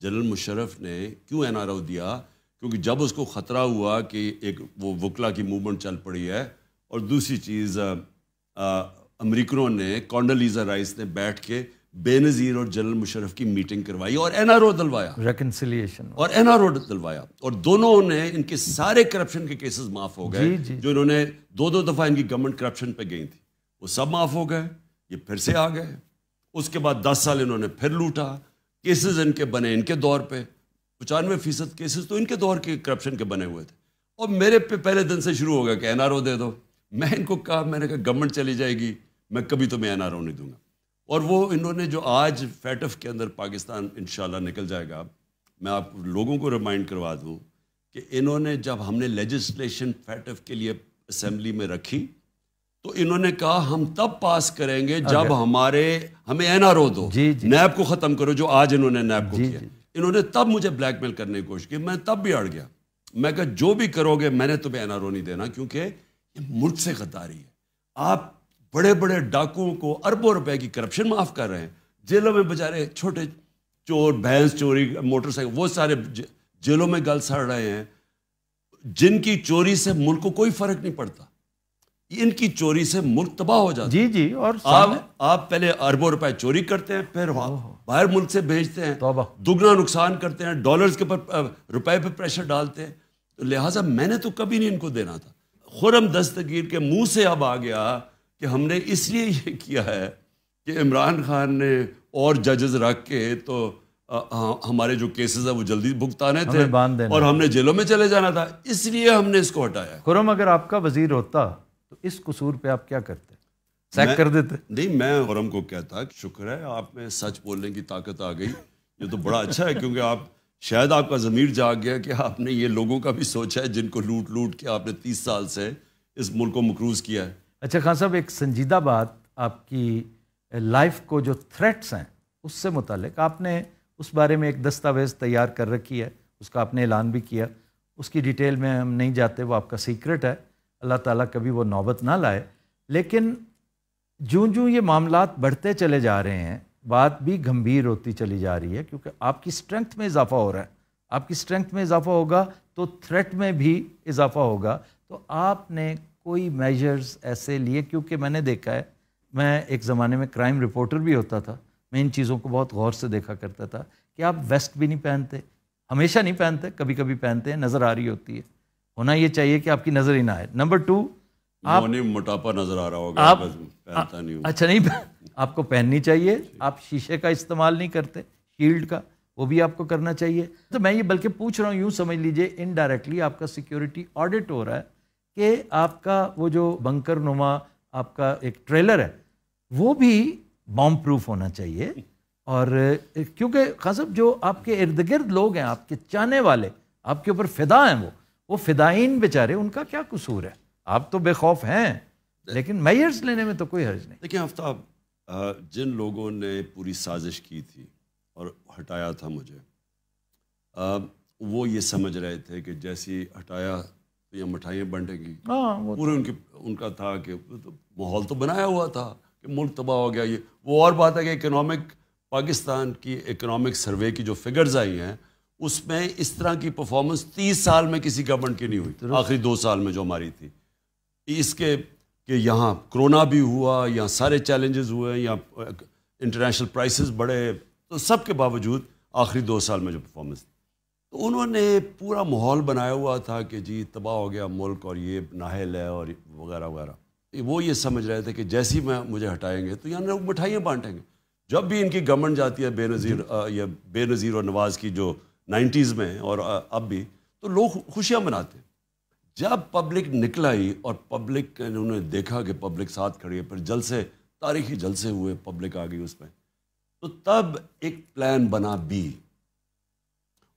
جنرل مشرف نے کیوں NRO دیا کیونکہ جب اس کو خطرہ ہوا کہ ایک وہ وکلا کی موومنٹ چل پڑی ہے، اور دوسری چیز امریکنوں نے کونڈولیزا رائس نے بیٹھ کے بے نظیر اور جنرل مشرف کی میٹنگ کروائی اور این آر او دلوایا، ریکنسیلیشن اور این آر او دلوایا، اور دونوں نے ان کے سارے کرپشن کے کیسز معاف ہو گئے جو انہوں نے دو دفعہ ان کی گورنمنٹ کرپشن پہ گئی تھی، وہ سب معاف ہو گئے، یہ پھر سے آ گئے۔ اس کے بعد 10 سال انہوں نے پھر لوٹا، کیسز ان کے بنے ان کے دور پہ، 95% کیسز تو ان کے دور کے کرپشن کے بنے ہوئے تھے، اور میرے پہ پہلے دن سے شروع ہو گیا کہ این آر او دے دو۔ میں ان کو کہا، میں نے کہا گورنمنٹ چلی جائے گی، میں کبھی تمہیں این آر او نہیں دوں گا۔ اور وہ انہوں نے جو آج فیٹف کے اندر پاکستان انشاءاللہ نکل جائے گا، میں آپ لوگوں کو ریمائنڈ کروا دوں کہ انہوں نے جب ہم نے لیجسلیشن فیٹف کے لیے اسمبلی میں رکھی تو انہوں نے کہا ہم تب پاس کریں گے جب ہمیں این آر او دو، نیب کو ختم کرو، جو آج انہوں نے نیب کو کیا۔ انہوں نے تب مجھے بلیک میل کرنے کی کوشش کی، میں تب بھی اڑ گیا، میں کہا جو بھی کرو گے میں نے تمہیں این آر او نہیں دینا، کیونکہ یہ ملک سے غداری ہے۔ آپ بڑے بڑے ڈاکوؤں کو اربوں روپے کی کرپشن معاف کر رہے ہیں، جیلوں میں بیچارے چھوٹے چور، بھینس چوری، موٹر سائیکل، وہ سارے جیلوں میں گل سڑ رہے ہیں، جن کی چوری سے ملک کو کوئی فرق نہیں پڑتا، ان کی چوری سے ملک تباہ ہو جاتا ہے۔ جی اور آپ پہلے اربوں روپے چوری کرتے ہیں، پھر باہر ملک سے بھیجتے ہیں، دگنا نقصان کرتے ہیں، ڈالرز کے اوپر روپے پہ پریشر ڈالتے ہیں، تو لہٰذا میں نے تو کبھی نہیں ان کو دینا تھا۔ خرم دستگیر کے منہ سے اب آ گیا کہ ہم نے اس لیے یہ کیا ہے کہ عمران خان نے اور ججز رکھ کے تو ہمارے جو کیسز ہیں وہ جلدی بھگتانے تھے اور ہم نے جیلوں میں چلے جانا تھا، اس لیے ہم نے اس کو ہٹایا۔ خرم اگر آپ کا وزیر ہوتا تو اس قصور پہ آپ کیا کرتے؟ سیک کر دیتے؟ نہیں، میں خرم کو کہتا کہ شکر ہے آپ میں سچ بولنے کی طاقت آ گئی، یہ تو بڑا اچھا ہے، کیونکہ آپ شاید آپ کا ضمیر جاگ گیا کہ آپ نے یہ لوگوں کا بھی سوچا ہے جن کو لوٹ لوٹ کے آپ نے 30 سال سے اس ملک کو مقروض کیا ہے۔ اچھا خان صاحب، ایک سنجیدہ بات آپ کی لائف کو جو تھریٹس ہیں اس سے متعلق، آپ نے اس بارے میں ایک دستاویز تیار کر رکھی ہے، اس کا آپ نے اعلان بھی کیا، اس کی ڈیٹیل میں ہم نہیں جاتے، وہ آپ کا سیکرٹ ہے، اللہ تعالیٰ کبھی وہ نوبت نہ لائے، لیکن جوں یہ معاملات بڑھتے چلے جا رہے ہیں، بات بھی گھمبیر ہوتی چلی جا رہی ہے، کیونکہ آپ کی اسٹرینتھ میں اضافہ ہو رہا ہے، آپ کی اسٹرینتھ میں اضافہ ہوگا تو تھریٹ میں بھی اضافہ ہوگا، تو آپ نے کوئی میجرز ایسے لیے؟ کیونکہ میں نے دیکھا ہے، میں ایک زمانے میں کرائم رپورٹر بھی ہوتا تھا، میں ان چیزوں کو بہت غور سے دیکھا کرتا تھا کہ آپ ویسٹ بھی نہیں پہنتے، ہمیشہ نہیں پہنتے، کبھی کبھی پہنتے ہیں، نظر آ رہی ہوتی ہے، ہونا یہ چاہیے کہ آپ کی نظر ہی نہ آئے۔ نمبر 2، آپ موٹاپا نظر آ رہا ہوگا، پہنتا نہیں ہوں۔ اچھا، نہیں، آپ کو پہننی چاہیے، آپ شیشے کا استعمال نہیں کرتے، شیلڈ کا، وہ بھی آپ کو کرنا چاہیے۔ تو میں یہ بلکہ پوچھ رہا ہوں، یوں سمجھ لیجئے انڈائریکٹلی آپ کا سیکیورٹی آڈٹ ہو رہا ہے کہ آپ کا وہ جو بنکر نما آپ کا ایک ٹریلر ہے وہ بھی بام پروف ہونا چاہیے، اور کیونکہ خان صاحب جو آپ کے ارد گرد لوگ ہیں، آپ کے چاہنے والے، آپ کے اوپر فدا ہیں، وہ فدائین بیچارے، ان کا کیا قصور ہے؟ آپ تو بے خوف ہیں، لیکن میئرز لینے میں تو کوئی حرج نہیں۔ دیکھیں آفتاب، جن لوگوں نے پوری سازش کی تھی اور ہٹایا تھا مجھے، وہ یہ سمجھ رہے تھے کہ جیسی ہٹایا تو یہ مٹھائیاں بنٹیں گی، پورے ان کا تھا کہ ماحول تو بنایا ہوا تھا کہ ملک تباہ ہو گیا۔ یہ وہ اور بات ہے کہ پاکستان کی اکنامک سروے کی جو فگرز آئی ہیں اس میں اس طرح کی پرفارمنس 30 سال میں کسی گورنمنٹ کی نہیں ہوئی، آخری 2 سال میں جو ہماری تھی، اس کے کہ یہاں کرونا بھی ہوا، یہاں سارے چیلنجز ہوئے، یہاں انٹرنیشنل پرائسز بڑھے، تو سب کے باوجود آخری 2 سال میں جو پرفارمنس، تو انہوں نے پورا ماحول بنایا ہوا تھا کہ جی تباہ ہو گیا ملک اور یہ نااہل ہے اور وغیرہ وغیرہ۔ وہ یہ سمجھ رہے تھے کہ جیسی میں مجھے ہٹائیں گے تو یہاں لوگ مٹھائیاں بانٹیں گے۔ جب بھی ان کی گورنمنٹ جاتی ہے بے نظیر اور نواز کی جو 90s میں اور اب بھی، تو لوگ خوشیاں مناتے ہیں۔ جب پبلک نکل آئی اور پبلک انہوں نے دیکھا کہ پبلک ساتھ کھڑی ہے، پھر جلسے، تاریخی جلسے ہوئے، پبلک آ گئی اس میں، تو تب ایک پلان بنا بی،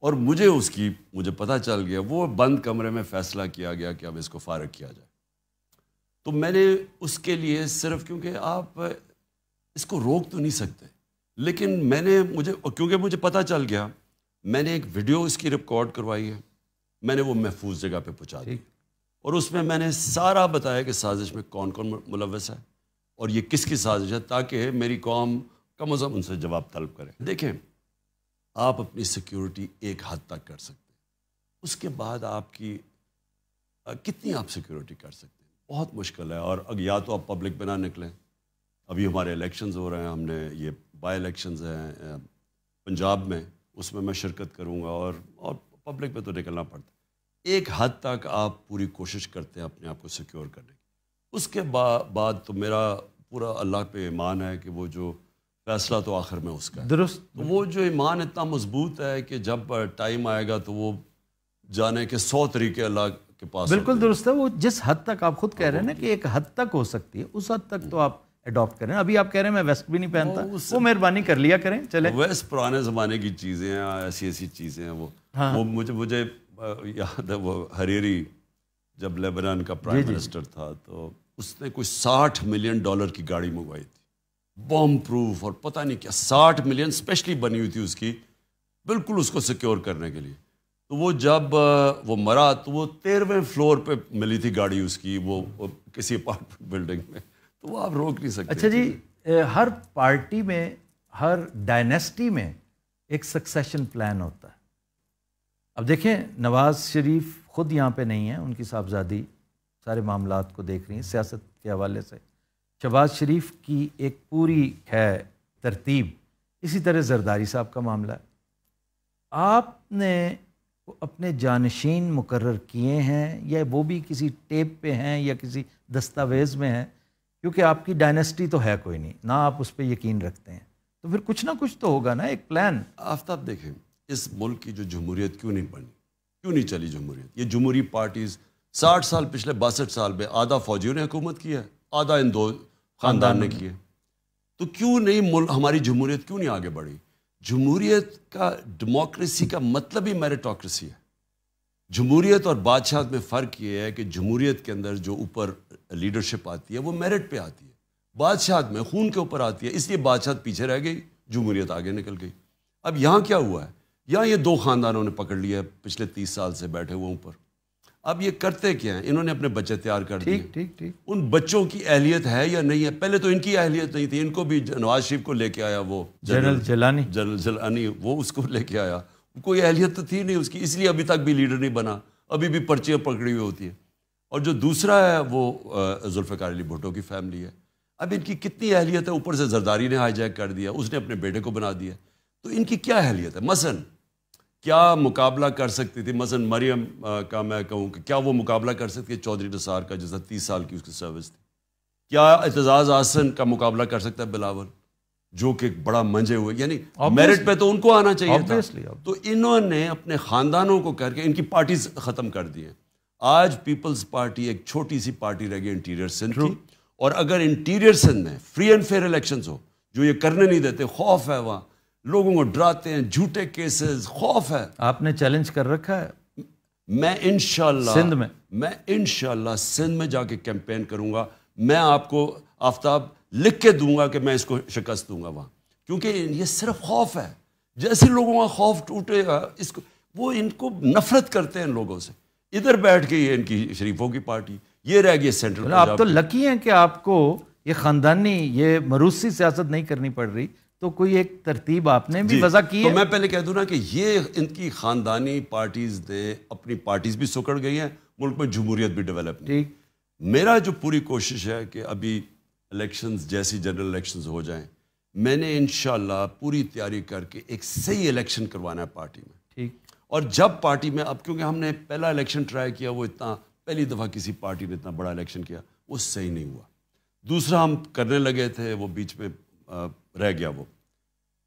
اور مجھے پتہ چل گیا، وہ بند کمرے میں فیصلہ کیا گیا کہ اب اس کو فارغ کیا جائے۔ تو میں نے اس کے لیے صرف، کیونکہ آپ اس کو روک تو نہیں سکتے، لیکن کیونکہ مجھے پتہ چل گیا، میں نے ایک ویڈیو اس کی ریکارڈ کروائی ہے، میں نے وہ محفوظ جگہ پہ پہنچا دی، اور اس میں نے سارا بتایا کہ سازش میں کون کون ملوث ہے اور یہ کس کی سازش ہے، تاکہ میری قوم کم از کم ان سے جواب طلب کرے۔ دیکھیں، آپ اپنی سیکیورٹی ایک حد تک کر سکتے ہیں، اس کے بعد آپ کی کتنی آپ سیکیورٹی کر سکتے ہیں؟ بہت مشکل ہے. اور یا تو آپ پبلک میں نہ نکلیں. ابھی ہمارے الیکشنز ہو رہے ہیں, ہم نے یہ بائی الیکشنز ہیں پنجاب میں, اس میں شرکت کروں گا, اور پبلک میں تو نکلنا پڑتا ہے. ایک حد تک آپ پوری کوشش کرتے ہیں اپنے آپ کو سیکیور کرنے کی. اس کے بعد تو میرا پورا اللہ پہ ایمان ہے کہ وہ جو فیصلہ تو آخر میں اس کا ہے. درست. تو وہ جو ایمان اتنا مضبوط ہے کہ جب ٹائم آئے گا تو وہ جانے کے 100 طریقے اللہ کے پاس. بالکل درست ہے. وہ جس حد تک آپ خود کہہ رہے ہیں نا کہ ایک حد تک ہو سکتی ہے, اس حد تک تو آپ اڈاپٹ کریں. ابھی آپ کہہ رہے ہیں میں ویسٹ بھی نہیں پہنتا, وہ مہربانی کر لیا کریں. چلے ویسٹ پرانے زمانے کی چیزیں ہیں, ایسی چیزیں ہیں. وہ مجھے یاد ہے, وہ حریری جب لیبنان کا پرائم منسٹر تھا تو اس نے کوئی $60 ملین کی گاڑی منگوائی تھی, بام پروف اور پتہ نہیں کیا. 60 ملین اسپیشلی بنی ہوئی تھی اس کی, بالکل اس کو سیکیور کرنے کے لیے. تو وہ جب وہ مرا تو وہ 13ویں فلور پہ ملی تھی گاڑی اس کی, وہ کسی اپارٹمنٹ بلڈنگ میں. تو وہ آپ روک نہیں سکتے. اچھا جی, ہر پارٹی میں, ہر ڈائنیسٹی میں ایک سکسیشن پلان ہوتا ہے. اب دیکھیں نواز شریف خود یہاں پہ نہیں ہیں, ان کی صاحبزادی سارے معاملات کو دیکھ رہی ہیں سیاست کے حوالے سے. شہباز شریف کی ایک پوری ہے ترتیب. اسی طرح زرداری صاحب کا معاملہ ہے. آپ نے اپنے جانشین مقرر کیے ہیں یا وہ بھی کسی ٹیپ پہ ہیں یا کسی دستاویز میں ہیں؟ کیونکہ آپ کی ڈائنیسٹی تو ہے کوئی نہیں, نہ آپ اس پہ یقین رکھتے ہیں, تو پھر کچھ نہ کچھ تو ہوگا نا, ایک پلان. آفتاب دیکھیں, اس ملک کی جو جمہوریت کیوں نہیں بنی, کیوں نہیں چلی جمہوریت؟ یہ جمہوری پارٹیز 60 سال, پچھلے 62 سال میں آدھا فوجیوں نے حکومت کی ہے, آدھا ان دو خاندان نے کی ہے. تو کیوں نہیں ہماری جمہوریت کیوں نہیں آگے بڑھی؟ جمہوریت کا, ڈیموکریسی کا مطلب ہی میرٹوکریسی ہے. جمہوریت اور بادشاہت میں فرق یہ ہے کہ جمہوریت کے اندر جو اوپر لیڈرشپ آتی ہے وہ میرٹ پہ آتی ہے, بادشاہت میں خون کے اوپر آتی ہے. اس لیے بادشاہت پیچھے رہ گئی, جمہوریت آگے نکل گئی. اب یہاں کیا ہوا ہے, یہاں یہ 2 خاندانوں نے پکڑ لیا ہے, پچھلے 30 سال سے بیٹھے ہوئے اوپر. اب یہ کرتے کیا ہیں, انہوں نے اپنے بچے تیار کر دیے. ٹھیک. ان بچوں کی اہلیت ہے یا نہیں ہے؟ پہلے تو ان کی اہلیت نہیں تھی, ان کو بھی نواز شریف کو لے کے آیا وہ جنرل جیلانی, وہ اس کو لے کے آیا. کوئی اہلیت تو تھی نہیں اس کی, اس لیے ابھی تک بھی لیڈر نہیں بنا, ابھی بھی پرچیاں پکڑی ہوئی ہوتی ہیں. اور جو دوسرا ہے وہ ذوالفقار علی بھٹو کی فیملی ہے. اب ان کی کتنی اہلیت ہے؟ اوپر سے زرداری نے ہائی جیک کر دیا, اس نے اپنے بیٹے کو بنا دیا. تو ان کی کیا اہلیت ہے؟ مثلاً کیا مقابلہ کر سکتی تھی؟ مثلاً مریم کا میں کہوں کہ کیا وہ مقابلہ کر سکتی ہے چودھری نثار کا, جیسا 30 سال کی اس کی سروس تھی؟ کیا اعتزاز احسن کا مقابلہ کر سکتا ہے بلاول, جو کہ بڑا منجے ہوئے؟ یعنی میرٹ پہ تو ان کو آنا چاہیے تھا. تو انہوں نے اپنے خاندانوں کو کر کے ان کی پارٹیز ختم کر دی ہیں. آج پیپلز پارٹی ایک چھوٹی سی پارٹی رہ گئی انٹیریئر سندھ کی, اور اگر انٹیریئر سندھ میں فری اینڈ فیئر الیکشنز ہو, جو یہ کرنے نہیں دیتے, خوف ہے وہاں, لوگوں کو ڈراتے ہیں, جھوٹے کیسز, خوف ہے. آپ نے چیلنج کر رکھا ہے؟ میں انشاءاللہ سندھ سندھ میں جا کے کیمپین کروں گا. میں آپ کو آفتاب لکھ کے دوں گا کہ میں اس کو شکست دوں گا وہاں, کیونکہ یہ صرف خوف ہے. جیسے لوگوں کا خوف ٹوٹے گا, اس کو وہ ان کو نفرت کرتے ہیں ان لوگوں سے. ادھر بیٹھ کے یہ ان کی شریفوں کی پارٹی, یہ رہ گئی سینٹرل. آپ تو لکی ہیں کہ آپ کو یہ خاندانی, یہ مروسی سیاست نہیں کرنی پڑ رہی, تو کوئی ایک ترتیب آپ نے بھی وضع کی ہے. تو میں پہلے کہہ دوں نا کہ یہ ان کی خاندانی پارٹیز نے اپنی پارٹیز بھی سکڑ گئی ہیں, ملک میں جمہوریت بھی ڈیولپ نہیں. میرا جو پوری کوشش ہے کہ ابھی الیکشنز جیسی جنرل الیکشنز ہو جائیں, میں نے انشاءاللہ پوری تیاری کر کے ایک صحیح الیکشن کروانا ہے پارٹی میں. اور جب پارٹی میں, اب کیونکہ ہم نے پہلا الیکشن ٹرائی کیا, وہ اتنا پہلی دفعہ کسی پارٹی نے اتنا بڑا الیکشن کیا, وہ صحیح نہیں ہوا. دوسرا ہم کرنے لگے تھے, وہ بیچ میں رہ گیا وہ.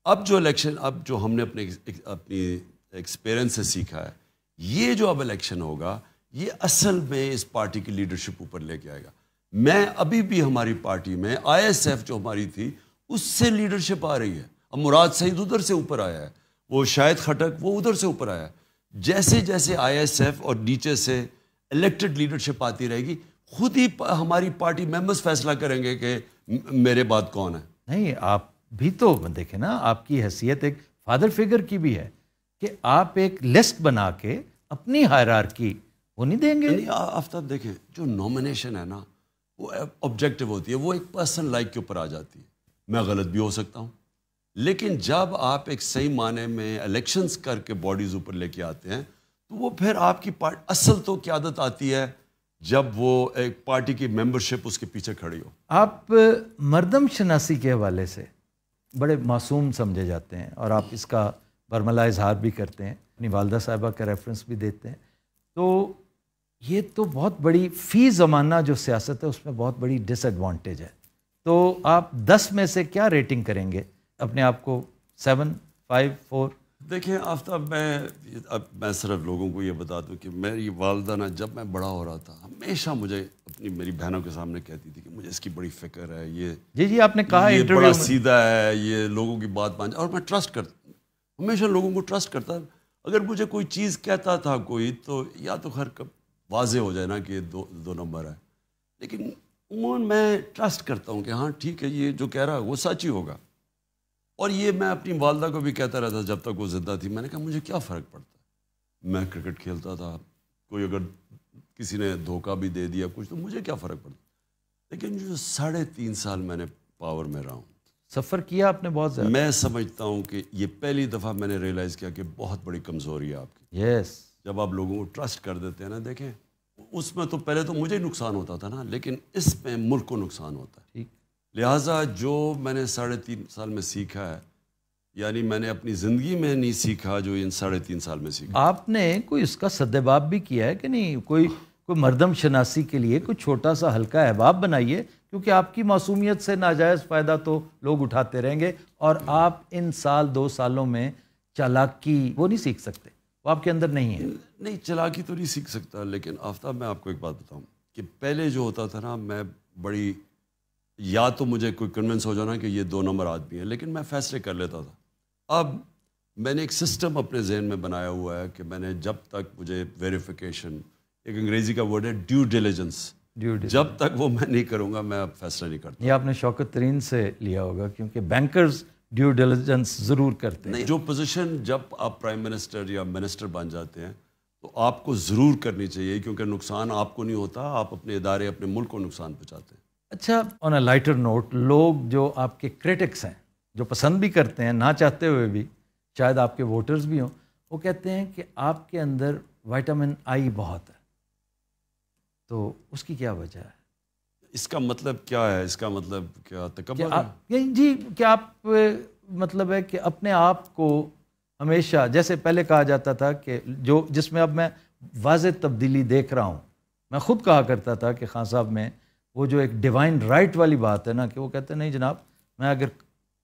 اب جو الیکشن, اب جو ہم نے اپنی ایکسپیرئنس سے سیکھا ہے, یہ جو اب الیکشن ہوگا, یہ اصل میں اس پارٹی کی لیڈرشپ اوپر لے کے آئے گا. میں ابھی بھی ہماری پارٹی میں ISF جو ہماری تھی, اس سے لیڈرشپ آ رہی ہے. اب مراد سعید ادھر سے اوپر آیا ہے, وہ شاہد خٹک وہ ادھر سے اوپر آیا ہے. جیسے جیسے ISF اور نیچے سے الیکٹڈ لیڈرشپ آتی رہے گی, خود ہی ہماری پارٹی ممبرز فیصلہ کریں گے کہ میرے بعد کون ہے. نہیں, آپ بھی تو دیکھیں نا, آپ کی حیثیت ایک فادر فگر کی بھی ہے کہ آپ ایک لسٹ بنا کے اپنی ہائرارکی وہ نہیں دیں گے. آفتاب دیکھیں, جو نومینیشن ہے نا وہ آبجیکٹیو ہوتی ہے, وہ ایک پرسن لائک کے اوپر آ جاتی ہے. میں غلط بھی ہو سکتا ہوں, لیکن جب آپ ایک صحیح معنی میں الیکشنز کر کے باڈیز اوپر لے کے آتے ہیں, تو وہ پھر آپ کی اصل تو قیادت آتی ہے جب وہ ایک پارٹی کی ممبرشپ اس کے پیچھے کھڑی ہو. آپ مردم شناسی کے حوالے سے بڑے معصوم سمجھے جاتے ہیں اور آپ اس کا برملا اظہار بھی کرتے ہیں, اپنی والدہ صاحبہ کا ریفرنس بھی دیتے ہیں. تو یہ تو بہت بڑی فی زمانہ جو سیاست ہے اس میں بہت بڑی ڈس ایڈوانٹیج ہے. تو آپ 10 میں سے کیا ریٹنگ کریں گے اپنے آپ کو؟ 7, 5, 4؟ دیکھیں آفتاب, میں صرف لوگوں کو یہ بتا دوں کہ میری والدہ نا جب میں بڑا ہو رہا تھا ہمیشہ مجھے میری بہنوں کے سامنے کہتی تھی کہ مجھے اس کی بڑی فکر ہے, یہ جی آپ نے کہا یہ انٹرویو بڑا میں. سیدھا ہے, یہ لوگوں کی بات مان, اور میں ٹرسٹ کرتا, ہمیشہ لوگوں کو ٹرسٹ کرتا. اگر مجھے کوئی چیز کہتا تھا کوئی, تو یا تو خیر واضح ہو جائے نا کہ دو نمبر ہے, لیکن عموماً میں ٹرسٹ کرتا ہوں کہ ہاں ٹھیک ہے, یہ جو کہہ رہا ہے وہ سچ ہی ہوگا. اور یہ میں اپنی والدہ کو بھی کہتا رہتا جب تک وہ زندہ تھی. میں نے کہا مجھے کیا فرق پڑتا ہے, میں کرکٹ کھیلتا تھا, کوئی اگر کسی نے دھوکہ بھی دے دیا کچھ تو مجھے کیا فرق پڑتا. لیکن جو 3.5 سال میں نے پاور میں رہا ہوں, سفر کیا آپ نے بہت زیادہ. میں سمجھتا ہوں کہ یہ پہلی دفعہ میں نے ریئلائز کیا کہ بہت بڑی کمزوری ہے آپ کی. یس. جب آپ لوگوں کو ٹرسٹ کر دیتے ہیں نا, دیکھیں اس میں تو پہلے تو مجھے نقصان ہوتا تھا نا, لیکن اس میں ملک کو نقصان ہوتا ہے. ٹھیک. لہٰذا جو میں نے 3.5 سال میں سیکھا ہے, یعنی میں نے اپنی زندگی میں نہیں سیکھا جو ان 3.5 سال میں سیکھا. آپ نے کوئی اس کا سدباب بھی کیا ہے کہ نہیں؟ کوئی مردم شناسی کے لیے کوئی چھوٹا سا ہلکا احباب بنائیے, کیونکہ آپ کی معصومیت سے ناجائز فائدہ تو لوگ اٹھاتے رہیں گے, اور آپ ان 2 سالوں میں چالاکی وہ نہیں سیکھ سکتے, وہ آپ کے اندر نہیں ہے. نہیں, چالاکی تو نہیں سیکھ سکتا, لیکن آفتاب میں آپ کو ایک بات بتاؤں کہ پہلے جو ہوتا تھا نا, میں بڑی, یا تو مجھے کوئی کنونس ہو جانا کہ یہ 2 نمبر آدمی ہے, لیکن میں فیصلے کر لیتا تھا. اب میں نے ایک سسٹم اپنے ذہن میں بنایا ہوا ہے کہ میں نے جب تک مجھے ویریفیکیشن, ایک انگریزی کا ورڈ ہے ڈیو ڈیلیجنس, جب تک وہ میں نہیں کروں گا میں اب فیصلہ نہیں کرتا. یہ آپ نے شوکت ترین سے لیا ہوگا, کیونکہ بینکرز ڈیو ڈیلیجنس ضرور کرتے ہیں. نہیں, جو پوزیشن جب آپ پرائم منسٹر یا منسٹر بن جاتے ہیں تو آپ کو ضرور کرنی چاہیے, کیونکہ نقصان آپ کو نہیں ہوتا, آپ اپنے ادارے اپنے ملک کو نقصان پہنچاتے ہیں. اچھا, آن اے لائٹر نوٹ, لوگ جو آپ کے کرٹکس ہیں, جو پسند بھی کرتے ہیں نہ چاہتے ہوئے بھی, شاید آپ کے ووٹرز بھی ہوں, وہ کہتے ہیں کہ آپ کے اندر وائٹامن آئی بہت ہے. تو اس کی کیا وجہ ہے؟ اس کا مطلب کیا ہے؟ اس کا مطلب کیا تکبر ہے؟ جی, کیا آپ مطلب ہے کہ اپنے آپ کو ہمیشہ, جیسے پہلے کہا جاتا تھا کہ جس میں اب میں واضح تبدیلی دیکھ رہا ہوں, میں خود کہا کرتا تھا کہ خان صاحب میں وہ جو ایک ڈیوائن رائٹ والی بات ہے نا, کہ وہ کہتے ہیں نہیں جناب, میں اگر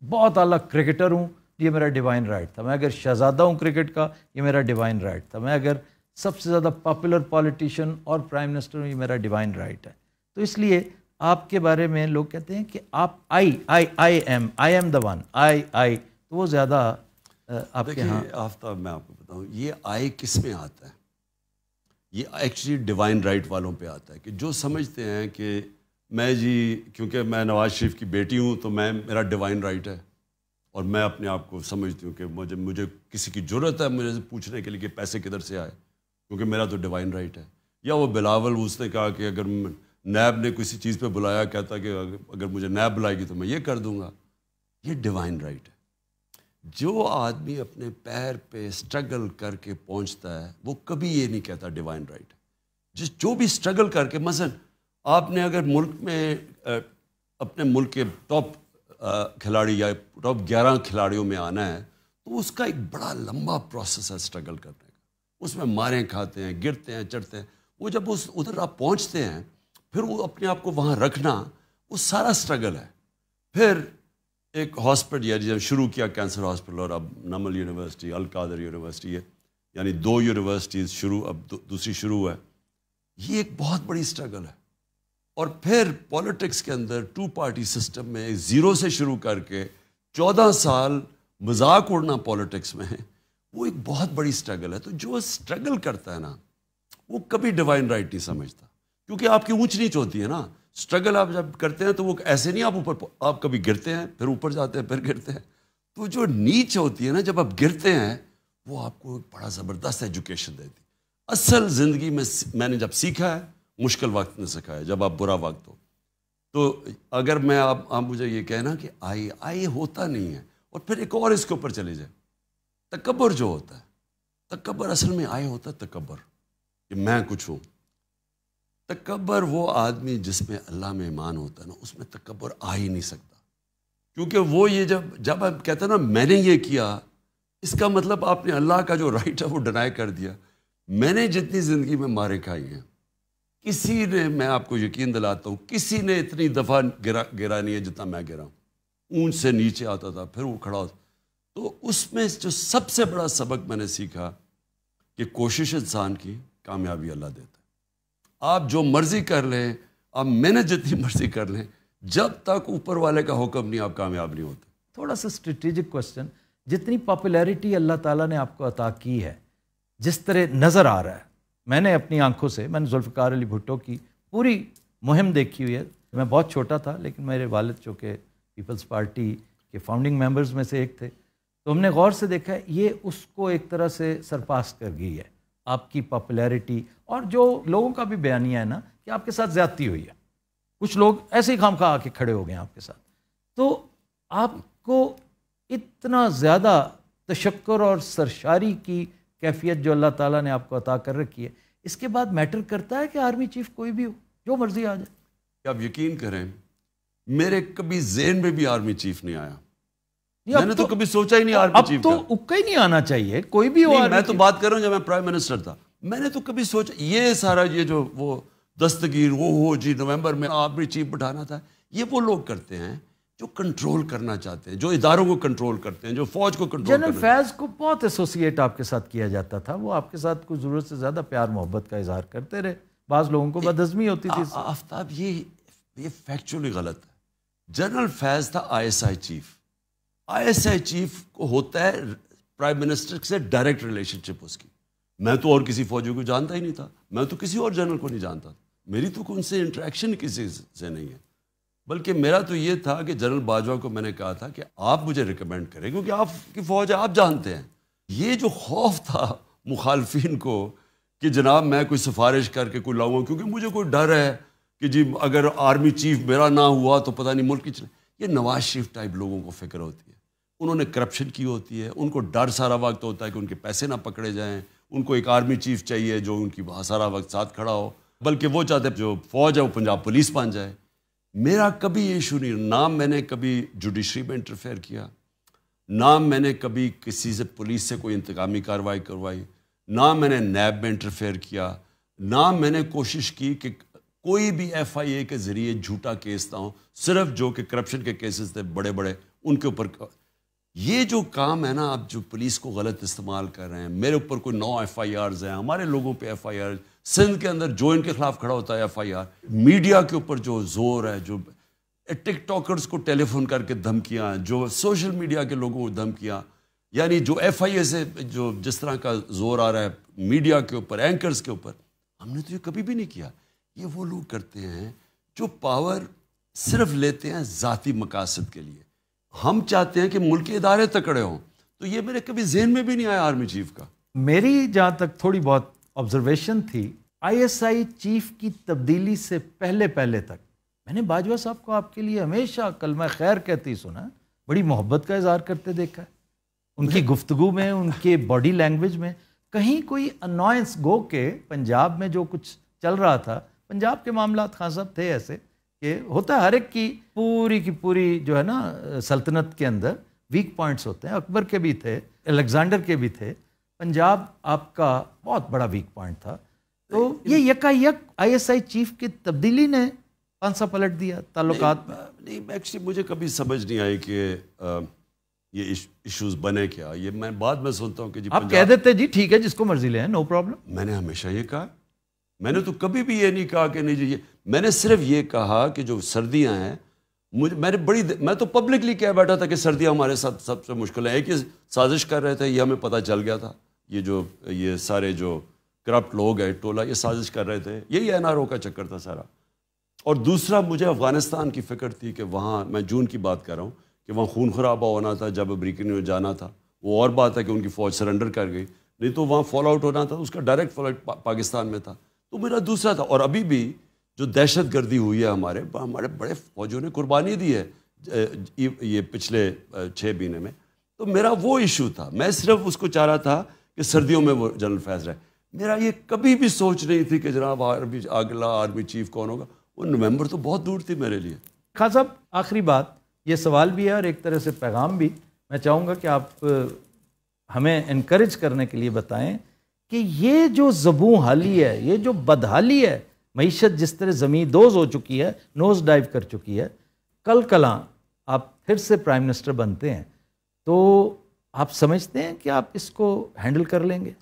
بہت اعلیٰ کرکٹر ہوں یہ میرا ڈیوائن رائٹ تھا, میں اگر شہزادہ ہوں کرکٹ کا یہ میرا ڈیوائن رائٹ تھا, میں اگر سب سے زیادہ پاپولر پالیٹیشین اور پرائم منسٹر ہوں یہ میرا ڈیوائن رائٹ ہے. تو اس لیے آپ کے بارے میں لوگ کہتے ہیں کہ آپ آئی ایم دا ون, آئی, تو وہ زیادہ آپ کے ہاں. آفتاب میں آپ کو بتاؤں, یہ آئی کس میں آتا ہے؟ یہ ایکچولی ڈیوائن رائٹ والوں پہ آتا ہے, کہ جو سمجھتے ہیں کہ میں جی کیونکہ میں نواز شریف کی بیٹی ہوں تو میرا ڈیوائن رائٹ ہے, اور میں اپنے آپ کو سمجھتی ہوں کہ مجھے کسی کی ضرورت ہے مجھے پوچھنے کے لیے کہ پیسے کدھر سے آئے, کیونکہ میرا تو ڈیوائن رائٹ ہے. یا وہ بلاول, اس نے کہا کہ اگر نیب نے کسی چیز پہ بلایا, کہتا کہ اگر مجھے نیب بلائے گی تو میں یہ کر دوں گا. یہ ڈیوائن رائٹ ہے. جو آدمی اپنے پیر پہ اسٹرگل کر کے پہنچتا ہے وہ کبھی یہ نہیں کہتا ڈیوائن رائٹ ہے. جو بھی اسٹرگل کر کے, مثلا آپ نے اگر ملک میں اپنے ملک کے ٹاپ کھلاڑی یا ٹاپ 11 کھلاڑیوں میں آنا ہے تو اس کا ایک بڑا لمبا پروسیس ہے اسٹرگل کرنے کا. اس میں ماریں کھاتے ہیں, گرتے ہیں, چڑھتے ہیں. وہ جب ادھر آپ پہنچتے ہیں پھر وہ اپنے آپ کو وہاں رکھنا وہ سارا اسٹرگل ہے. پھر ایک ہاسپٹل, یا جب شروع کیا کینسر ہاسپٹل, اور اب نمل یونیورسٹی, القادر یونیورسٹی ہے, یعنی 2 یونیورسٹیز شروع, اب دوسری شروع ہے. یہ ایک بہت بڑی اسٹرگل ہے. اور پھر پولیٹکس کے اندر 2 پارٹی سسٹم میں 0 سے شروع کر کے 14 سال مذاق اڑنا پولیٹکس میں, وہ ایک بہت بڑی اسٹرگل ہے. تو جو اسٹرگل کرتا ہے نا وہ کبھی ڈیوائن رائٹ نہیں سمجھتا, کیونکہ آپ کی اونچ نیچ ہوتی ہے نا. اسٹرگل آپ جب کرتے ہیں تو وہ ایسے نہیں, آپ اوپر, آپ کبھی گرتے ہیں پھر اوپر جاتے ہیں پھر گرتے ہیں. تو جو نیچ ہوتی ہے نا جب آپ گرتے ہیں وہ آپ کو ایک بڑا زبردست ایجوکیشن دیتی. اصل زندگی میں نے جب سیکھا ہے مشکل وقت نے سکھایا, جب آپ برا وقت ہو. تو اگر میں آپ مجھے یہ کہنا کہ آئی ہوتا نہیں ہے. اور پھر ایک اور اس کے اوپر چلے جائے, تکبر جو ہوتا ہے, تکبر اصل میں آئے ہوتا ہے تکبر کہ میں کچھ ہوں. تکبر وہ آدمی جس میں اللہ میں ایمان ہوتا ہے نا, اس میں تکبر آ ہی نہیں سکتا. کیونکہ وہ یہ جب آپ کہتے ہیں نا میں نے یہ کیا, اس کا مطلب آپ نے اللہ کا جو رائٹ ہے وہ ڈینائی کر دیا. میں نے جتنی زندگی میں مارے کھائی ہیں, کسی نے, میں آپ کو یقین دلاتا ہوں, کسی نے اتنی دفعہ گرا نہیں ہے جتنا میں گرا ہوں. اونچ سے نیچے آتا تھا, پھر وہ کھڑا ہوتا. تو اس میں جو سب سے بڑا سبق میں نے سیکھا کہ کوشش انسان کی, کامیابی اللہ دیتا ہے. آپ جو مرضی کر لیں, آپ محنت جتنی مرضی کر لیں, جب تک اوپر والے کا حکم نہیں آپ کامیاب نہیں ہوتے. تھوڑا سا اسٹریٹجک کوشچن, جتنی پاپولیرٹی اللہ تعالیٰ نے آپ کو عطا کی ہے, جس طرح نظر آ رہا ہے, میں نے اپنی آنکھوں سے, میں نے ذوالفقار علی بھٹو کی پوری مہم دیکھی ہوئی ہے. میں بہت چھوٹا تھا لیکن میرے والد چونکہ پیپلز پارٹی کے فاؤنڈنگ ممبرز میں سے ایک تھے, تو ہم نے غور سے دیکھا ہے یہ اس کو ایک طرح سے سرپاس کر گئی ہے آپ کی پاپولیرٹی. اور جو لوگوں کا بھی بیانیہ ہے نا کہ آپ کے ساتھ زیادتی ہوئی ہے, کچھ لوگ ایسے ہی خام خواہ آ کے کھڑے ہو گئے ہیں آپ کے ساتھ, تو آپ کو اتنا زیادہ تشکر اور سرشاری کی کیفیت جو اللہ تعالیٰ نے آپ کو عطا کر رکھی ہے, اس کے بعد میٹر کرتا ہے کہ آرمی چیف کوئی بھی ہو, جو مرضی آ جائے. آپ یقین کریں میرے کبھی ذہن میں بھی آرمی چیف نہیں آیا. میں نے تو کبھی سوچا ہی نہیں آرمی چیف کا. اب تو اکا ہی نہیں آنا چاہیے کوئی بھی ہو. میں تو بات کر رہا ہوں جب میں پرائم منسٹر تھا, میں نے تو کبھی سوچا یہ سارا یہ جو وہ دستگیر وہ ہو جی نومبر میں آرمی چیف بٹھانا تھا, یہ وہ لوگ کرتے ہیں جو کنٹرول کرنا چاہتے ہیں, جو اداروں کو کنٹرول کرتے ہیں, جو فوج کو کنٹرول کرتے ہیں. جنرل فیض کو بہت ایسوسیٹ آپ کے ساتھ کیا جاتا تھا, وہ آپ کے ساتھ کوئی ضرورت سے زیادہ پیار محبت کا اظہار کرتے رہے, بعض لوگوں کو بدہضمی ہوتی تھی. آفتاب یہ فیکچولی غلط ہے. جنرل فیض تھا I S I chief. I S I chief کو ہوتا ہے پرائم منسٹر سے ڈائریکٹ ریلیشن شپ اس کی. میں تو اور کسی فوجی کو جانتا ہی نہیں تھا, میں تو کسی اور جنرل کو نہیں جانتا تھا, میری تو ان سے انٹریکشن کسی سے نہیں ہے. بلکہ میرا تو یہ تھا کہ جنرل باجوہ کو میں نے کہا تھا کہ آپ مجھے ریکمینڈ کریں کیونکہ آپ کی فوج ہے, آپ جانتے ہیں. یہ جو خوف تھا مخالفین کو کہ جناب میں کوئی سفارش کر کے کوئی لاؤں گا, کیونکہ مجھے کوئی ڈر ہے کہ جی اگر آرمی چیف میرا نہ ہوا تو پتہ نہیں ملک کی چلے. یہ نواز شریف ٹائپ لوگوں کو فکر ہوتی ہے, انہوں نے کرپشن کی ہوتی ہے, ان کو ڈر سارا وقت ہوتا ہے کہ ان کے پیسے نہ پکڑے جائیں, ان کو ایک آرمی چیف چاہیے جو ان کی سارا وقت ساتھ کھڑا ہو, بلکہ وہ چاہتے ہیں جو فوج ہے وہ پنجاب پولیس بن جائے. میرا کبھی یہ ایشو نہیں, نہ میں نے کبھی جوڈیشری میں انٹرفیئر کیا, نہ میں نے کبھی کسی سے پولیس سے کوئی انتقامی کارروائی کروائی, نہ میں نے نیب میں انٹرفیئر کیا, نہ میں نے کوشش کی کہ کوئی بھی ایف آئی اے کے ذریعے جھوٹا کیس نہ ہو, صرف جو کہ کرپشن کے کیسز تھے بڑے بڑے ان کے اوپر. یہ جو کام ہے نا آپ جو پولیس کو غلط استعمال کر رہے ہیں, میرے اوپر کوئی 9 ایف آئی آرز ہیں, ہمارے لوگوں پہ ایف آئی آر, سندھ کے اندر جو ان کے خلاف کھڑا ہوتا ہے ایف آئی آر, میڈیا کے اوپر جو زور ہے, جو ٹک ٹاکرز کو ٹیلی فون کر کے دھمکیاں, جو سوشل میڈیا کے لوگوں کو دھمکیاں, یعنی جو ایف آئی اے سے جو جس طرح کا زور آ رہا ہے میڈیا کے اوپر, اینکرز کے اوپر, ہم نے تو یہ کبھی بھی نہیں کیا. یہ وہ لوگ کرتے ہیں جو پاور صرف لیتے ہیں ذاتی مقاصد کے لیے. ہم چاہتے ہیں کہ ملک کے ادارے تکڑے ہوں, تو یہ میرے کبھی ذہن میں بھی نہیں آیا آرمی چیف کا. میری جہاں تک تھوڑی بہت آبزرویشن تھی, آئی ایس آئی چیف کی تبدیلی سے پہلے تک میں نے باجوہ صاحب کو آپ کے لیے ہمیشہ کلمہ خیر کہتی سنا, بڑی محبت کا اظہار کرتے دیکھا ہے. ان کی گفتگو میں, ان کے باڈی لینگویج میں کہیں کوئی انوائنس, گو کہ پنجاب میں جو کچھ چل رہا تھا, پنجاب کے معاملات خان صاحب تھے ایسے کہ ہوتا ہے ہر ایک کی پوری جو ہے نا سلطنت کے اندر ویک پوائنٹس ہوتے ہیں. اکبر کے بھی تھے, الیگزینڈر کے بھی تھے, پنجاب آپ کا بہت بڑا ویک پوائنٹ تھا. تو یہ یکایک آئی ایس آئی چیف کی تبدیلی نے پانسا پلٹ دیا تعلقات میں. نہیں ایکچولی مجھے کبھی سمجھ نہیں آئی کہ یہ ایشوز بنے کیا. یہ میں بعد میں سنتا ہوں کہ جی آپ کہہ دیتے جی ٹھیک ہے جس کو مرضی لیں, نو پرابلم. میں نے ہمیشہ یہ کہا, میں نے تو کبھی بھی یہ نہیں کہا کہ نہیں جی, میں نے صرف یہ کہا کہ جو سردیاں ہیں میں تو پبلکلی کہہ بیٹھا تھا کہ سردیاں ہمارے ساتھ سب سے مشکل ہیں. ایک ہی سازش کر رہے تھے, یہ ہمیں پتہ چل گیا تھا, یہ سارے جو کرپٹ لوگ ہیں ٹولہ یہ سازش کر رہے تھے, یہی این آر او کا چکر تھا سارا. اور دوسرا مجھے افغانستان کی فکر تھی کہ وہاں, میں جون کی بات کر رہا ہوں, کہ وہاں خون خرابہ ہونا تھا. جب امریکن نے جانا تھا وہ اور بات ہے کہ ان کی فوج سرنڈر کر گئی, نہیں تو وہاں فال آؤٹ ہونا تھا, اس کا ڈائریکٹ فال آؤٹ پاکستان میں تھا. تو میرا دوسرا تھا. اور ابھی بھی جو دہشت گردی ہوئی ہے ہمارے بڑے فوجیوں نے قربانی دی ہے یہ پچھلے 6 مہینے میں, تو میرا وہ ایشو تھا. میں صرف اس کو چاہ رہا تھا کہ سردیوں میں وہ جنرل فیض رہے. میرا یہ کبھی بھی سوچ نہیں تھی کہ جناب اگلا آرمی چیف کون ہوگا. وہ نومبر تو بہت دور تھی میرے لیے. خان صاحب آخری بات، یہ سوال بھی ہے اور ایک طرح سے پیغام بھی. میں چاہوں گا کہ آپ ہمیں انکریج کرنے کے لیے بتائیں کہ یہ جو زبوں حالی ہے، یہ جو بدحالی ہے، معیشت جس طرح زمین دوز ہو چکی ہے، نوز ڈائیو کر چکی ہے، کل کلاں آپ پھر سے پرائم منسٹر بنتے ہیں تو آپ سمجھتے ہیں کہ آپ اس کو ہینڈل کر لیں گے؟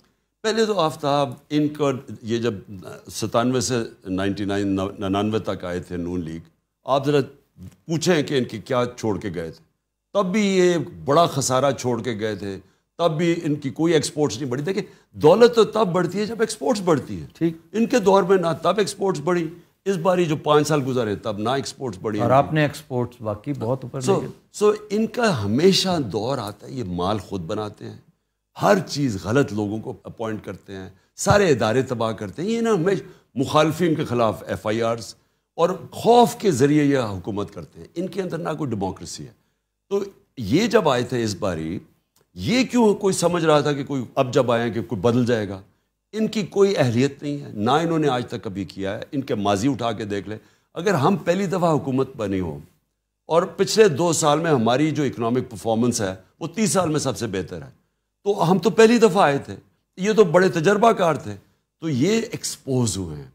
پہلے تو آفتاب ان کو یہ جب 97 سے 99 تک آئے تھے نون لیگ، آپ ذرا پوچھیں کہ ان کی کیا چھوڑ کے گئے تھے. تب بھی یہ بڑا خسارہ چھوڑ کے گئے تھے، تب بھی ان کی کوئی ایکسپورٹس نہیں بڑھی. دیکھیں دولت تو تب بڑھتی ہے جب ایکسپورٹس بڑھتی ہے. ٹھیک، ان کے دور میں نہ تب ایکسپورٹس بڑھی، اس باری جو 5 سال گزرے تب نہ ایکسپورٹس بڑھی. اور آپ نے ایکسپورٹس واقعی بہت اوپر لے گئے. سو ان کا ہمیشہ دور آتا ہے یہ مال خود بناتے ہیں، ہر چیز غلط لوگوں کو اپوائنٹ کرتے ہیں، سارے ادارے تباہ کرتے ہیں. یہ نا ہمیشہ مخالفین کے خلاف FIRs اور خوف کے ذریعے یہ حکومت کرتے ہیں. ان کے اندر نہ کوئی ڈیموکریسی ہے. تو یہ جب آئے تھے اس باری، یہ کیوں کوئی سمجھ رہا تھا کہ کوئی اب جب آئیں کہ کوئی بدل جائے گا؟ ان کی کوئی اہلیت نہیں ہے، نہ انہوں نے آج تک کبھی کیا ہے. ان کے ماضی اٹھا کے دیکھ لیں. اگر ہم پہلی دفعہ حکومت بنی ہو اور پچھلے 2 سال میں ہماری جو اکنامک پرفارمنس ہے وہ 30 سال میں سب سے بہتر ہے، تو ہم تو پہلی دفعہ آئے تھے، یہ تو بڑے تجربہ کار تھے. تو یہ ایکسپوز ہوئے ہیں.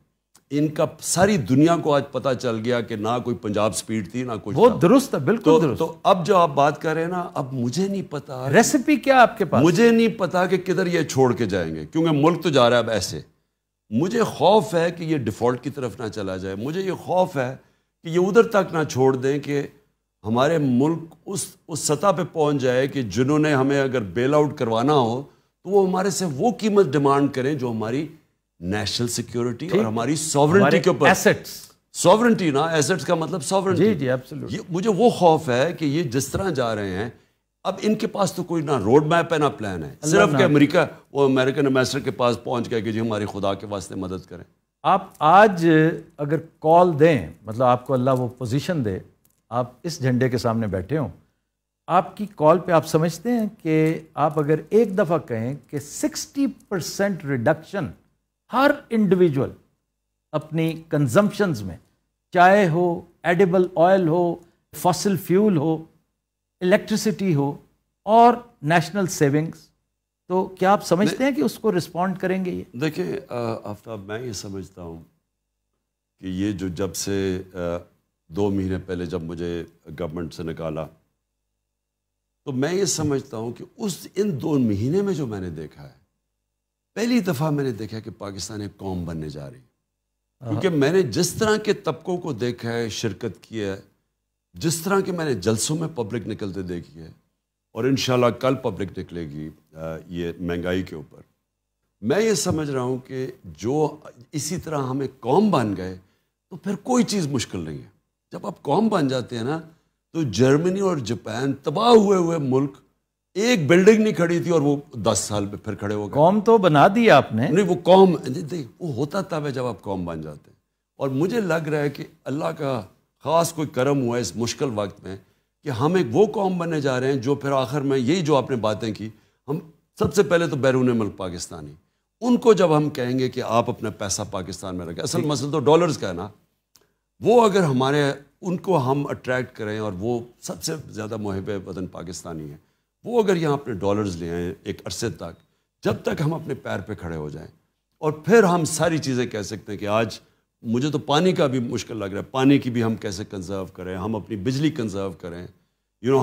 ان کا ساری دنیا کو آج پتہ چل گیا کہ نہ کوئی پنجاب سپیڈ تھی نہ کچھ. وہ درست ہے، بالکل درست. تو اب جو آپ بات کر رہے ہیں نا، اب مجھے نہیں پتا ریسیپی کیا آپ کے پاس؟ مجھے نہیں پتا کہ کدھر یہ چھوڑ کے جائیں گے، کیونکہ ملک تو جا رہا ہے اب ایسے. مجھے خوف ہے کہ یہ ڈیفالٹ کی طرف نہ چلا جائے. مجھے یہ خوف ہے کہ یہ ادھر تک نہ چھوڑ دیں کہ ہمارے ملک اس سطح پہ پہنچ جائے کہ جنہوں نے ہمیں اگر بیل آؤٹ کروانا ہو تو وہ ہمارے سے وہ قیمت ڈیمانڈ کریں جو ہماری نیشنل سیکیورٹی اور ہماری ساورنٹی کے اوپر. ایسٹس، ساورنٹی نا، ایسٹس کا مطلب ساورنٹی. جی جی ایبسولوٹلی. مجھے وہ خوف ہے کہ یہ جس طرح جا رہے ہیں اب ان کے پاس تو کوئی نہ روڈ میپ ہے نہ پلان ہے، صرف کہ امریکہ وہ امریکن ایمبیسڈر کے پاس پہنچ گیا کہ جی ہماری خدا کے واسطے مدد کریں. آپ آج اگر کال دیں، مطلب آپ کو اللہ وہ پوزیشن دے، آپ اس جھنڈے کے سامنے بیٹھے ہوں، آپ کی کال پہ آپ سمجھتے ہیں کہ آپ اگر ایک دفعہ کہیں کہ 60% ریڈکشن ہر انڈیویجول اپنی کنزمپشنز میں، چائے ہو، ایڈیبل آئل ہو، فاسل فیول ہو، الیکٹریسٹی ہو اور نیشنل سیونگز، تو کیا آپ سمجھتے ہیں کہ اس کو رسپونڈ کریں گے؟ یہ دیکھیں آفتاب، میں یہ سمجھتا ہوں کہ یہ جو جب سے 2 مہینے پہلے جب مجھے گورنمنٹ سے نکالا، تو میں یہ سمجھتا ہوں کہ ان 2 مہینے میں جو میں نے دیکھا ہے، پہلی دفعہ میں نے دیکھا کہ پاکستان ایک قوم بننے جا رہی. کیونکہ میں نے جس طرح کے طبقوں کو دیکھا ہے، شرکت کی ہے، جس طرح کے میں نے جلسوں میں پبلک نکلتے دیکھی ہے، اور انشاءاللہ کل پبلک نکلے گی یہ مہنگائی کے اوپر، میں یہ سمجھ رہا ہوں کہ جو اسی طرح ہم ایک قوم بن گئے تو پھر کوئی چیز مشکل نہیں ہے. جب آپ قوم بن جاتے ہیں نا، تو جرمنی اور جاپان تباہ ہوئے ملک، ایک بلڈنگ نہیں کھڑی تھی اور وہ 10 سال پہ پھر کھڑے ہو گئے. قوم تو بنا دی آپ نے. نہیں، وہ قوم وہ ہوتا تب ہے جب آپ قوم بن جاتے ہیں. اور مجھے لگ رہا ہے کہ اللہ کا خاص کوئی کرم ہوا ہے اس مشکل وقت میں کہ ہم ایک وہ قوم بننے جا رہے ہیں جو پھر آخر میں یہی جو آپ نے باتیں کی، ہم سب سے پہلے تو بیرون ملک پاکستانی، ان کو جب ہم کہیں گے کہ آپ اپنا پیسہ پاکستان میں رکھیں، اصل مسئلہ تو ڈالرز کا ہے نا، وہ اگر ہمارے ان کو ہم اٹریکٹ کریں، اور وہ سب سے زیادہ محب وطن پاکستانی ہیں، وہ اگر یہاں اپنے ڈالرز لے آئیں ایک عرصے تک، جب تک ہم اپنے پیر پہ کھڑے ہو جائیں، اور پھر ہم ساری چیزیں کہہ سکتے ہیں کہ آج مجھے تو پانی کا بھی مشکل لگ رہا ہے، پانی کی بھی ہم کیسے کنزرو کریں، ہم اپنی بجلی کنزرو کریں.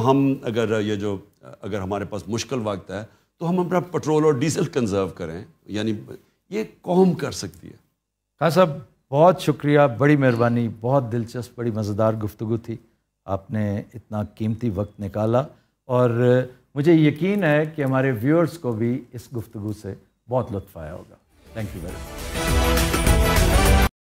ہم اگر ہمارے پاس مشکل وقت ہے تو ہم اپنا پٹرول اور ڈیزل کنزرو کریں. یعنی یہ قوم کر سکتی ہے. خان صاحب بہت شکریہ، بڑی مہربانی، بہت دلچسپ، بڑی مزیدار گفتگو تھی. آپ نے اتنا قیمتی وقت نکالا، اور مجھے یقین ہے کہ ہمارے ویورز کو بھی اس گفتگو سے بہت لطف آیا ہوگا. Thank you very much.